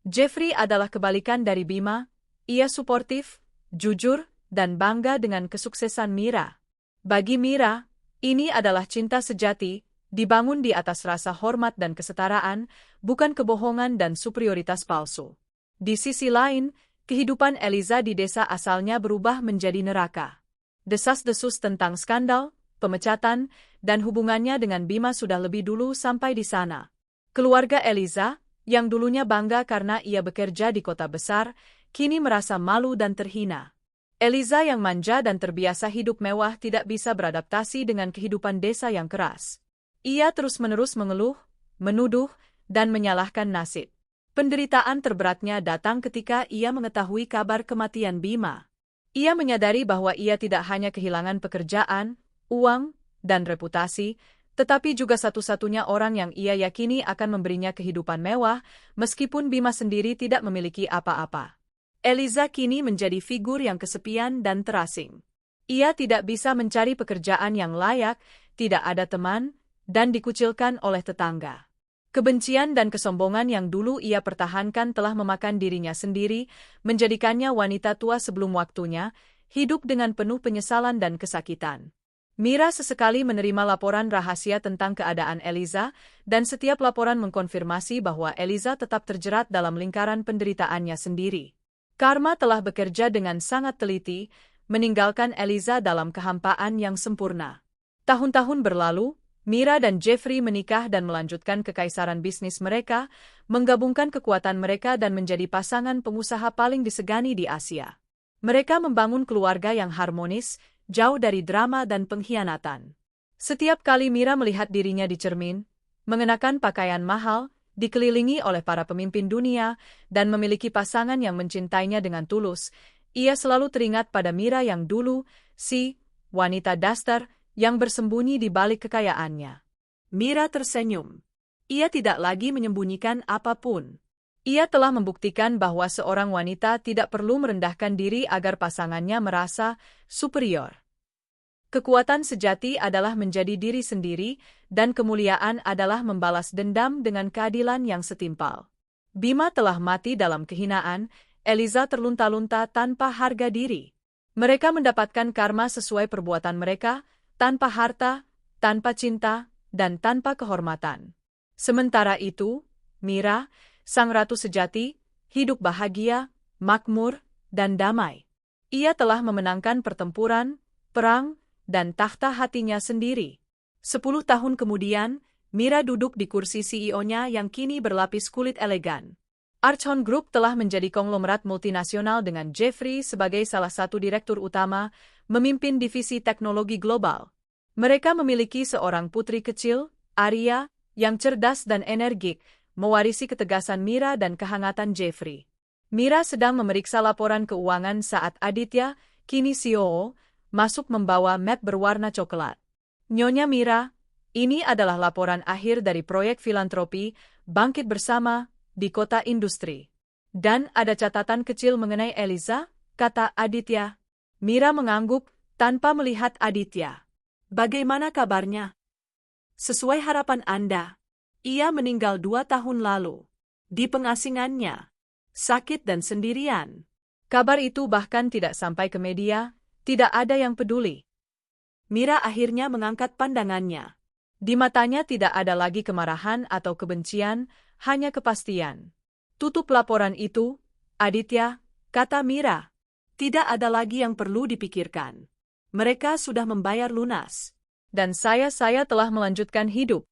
Jeffrey adalah kebalikan dari Bima. Ia suportif, jujur, dan bangga dengan kesuksesan Mira. Bagi Mira, ini adalah cinta sejati, dibangun di atas rasa hormat dan kesetaraan, bukan kebohongan dan superioritas palsu. Di sisi lain, kehidupan Eliza di desa asalnya berubah menjadi neraka. Desas-desus tentang skandal, pemecatan, dan hubungannya dengan Bima sudah lebih dulu sampai di sana. Keluarga Eliza, yang dulunya bangga karena ia bekerja di kota besar, kini merasa malu dan terhina. Eliza yang manja dan terbiasa hidup mewah tidak bisa beradaptasi dengan kehidupan desa yang keras. Ia terus-menerus mengeluh, menuduh, dan menyalahkan nasib. Penderitaan terberatnya datang ketika ia mengetahui kabar kematian Bima. Ia menyadari bahwa ia tidak hanya kehilangan pekerjaan, uang, dan reputasi, tetapi juga satu-satunya orang yang ia yakini akan memberinya kehidupan mewah, meskipun Bima sendiri tidak memiliki apa-apa. Eliza kini menjadi figur yang kesepian dan terasing. Ia tidak bisa mencari pekerjaan yang layak, tidak ada teman, dan dikucilkan oleh tetangga. Kebencian dan kesombongan yang dulu ia pertahankan telah memakan dirinya sendiri, menjadikannya wanita tua sebelum waktunya, hidup dengan penuh penyesalan dan kesakitan. Mira sesekali menerima laporan rahasia tentang keadaan Eliza, dan setiap laporan mengkonfirmasi bahwa Eliza tetap terjerat dalam lingkaran penderitaannya sendiri. Karma telah bekerja dengan sangat teliti, meninggalkan Eliza dalam kehampaan yang sempurna. Tahun-tahun berlalu, Mira dan Jeffrey menikah dan melanjutkan kekaisaran bisnis mereka, menggabungkan kekuatan mereka dan menjadi pasangan pengusaha paling disegani di Asia. Mereka membangun keluarga yang harmonis, jauh dari drama dan pengkhianatan. Setiap kali Mira melihat dirinya di cermin, mengenakan pakaian mahal, dikelilingi oleh para pemimpin dunia, dan memiliki pasangan yang mencintainya dengan tulus, ia selalu teringat pada Mira yang dulu, si wanita daster, yang bersembunyi di balik kekayaannya. Mira tersenyum. Ia tidak lagi menyembunyikan apapun. Ia telah membuktikan bahwa seorang wanita tidak perlu merendahkan diri agar pasangannya merasa superior. Kekuatan sejati adalah menjadi diri sendiri, dan kemuliaan adalah membalas dendam dengan keadilan yang setimpal. Bima telah mati dalam kehinaan, Eliza terlunta-lunta tanpa harga diri. Mereka mendapatkan karma sesuai perbuatan mereka, tanpa harta, tanpa cinta, dan tanpa kehormatan. Sementara itu, Mira, sang ratu sejati, hidup bahagia, makmur, dan damai. Ia telah memenangkan pertempuran, perang, dan takhta hatinya sendiri. 10 tahun kemudian, Mira duduk di kursi CEO-nya yang kini berlapis kulit elegan. Archon Group telah menjadi konglomerat multinasional dengan Jeffrey sebagai salah satu direktur utama, memimpin divisi teknologi global. Mereka memiliki seorang putri kecil, Arya, yang cerdas dan energik, mewarisi ketegasan Mira dan kehangatan Jeffrey. Mira sedang memeriksa laporan keuangan saat Aditya, kini CEO, masuk membawa map berwarna coklat. Nyonya Mira, ini adalah laporan akhir dari proyek filantropi, Bangkit Bersama, di kota industri. Dan ada catatan kecil mengenai Eliza, kata Aditya. Mira mengangguk, tanpa melihat Aditya. Bagaimana kabarnya? Sesuai harapan Anda, ia meninggal 2 tahun lalu. Di pengasingannya, sakit dan sendirian. Kabar itu bahkan tidak sampai ke media, tidak ada yang peduli. Mira akhirnya mengangkat pandangannya. Di matanya tidak ada lagi kemarahan atau kebencian, hanya kepastian. Tutup laporan itu, Aditya, kata Mira. Tidak ada lagi yang perlu dipikirkan. Mereka sudah membayar lunas. Dan saya telah melanjutkan hidup.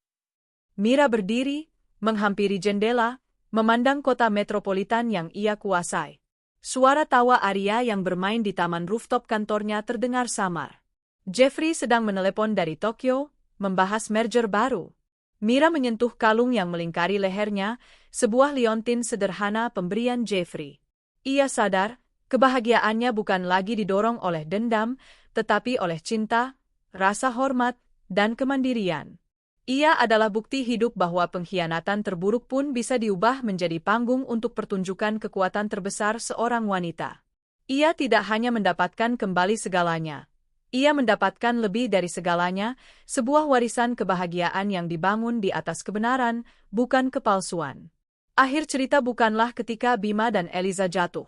Mira berdiri, menghampiri jendela, memandang kota metropolitan yang ia kuasai. Suara tawa Arya yang bermain di taman rooftop kantornya terdengar samar. Jeffrey sedang menelepon dari Tokyo, membahas merger baru. Mira menyentuh kalung yang melingkari lehernya, sebuah liontin sederhana pemberian Jeffrey. Ia sadar, kebahagiaannya bukan lagi didorong oleh dendam, tetapi oleh cinta, rasa hormat, dan kemandirian. Ia adalah bukti hidup bahwa pengkhianatan terburuk pun bisa diubah menjadi panggung untuk pertunjukan kekuatan terbesar seorang wanita. Ia tidak hanya mendapatkan kembali segalanya, Ia mendapatkan lebih dari segalanya, sebuah warisan kebahagiaan yang dibangun di atas kebenaran, bukan kepalsuan. Akhir cerita bukanlah ketika Bima dan Eliza jatuh.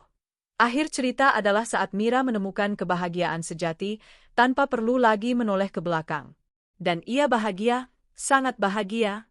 Akhir cerita adalah saat Mira menemukan kebahagiaan sejati, tanpa perlu lagi menoleh ke belakang. Dan ia bahagia, sangat bahagia.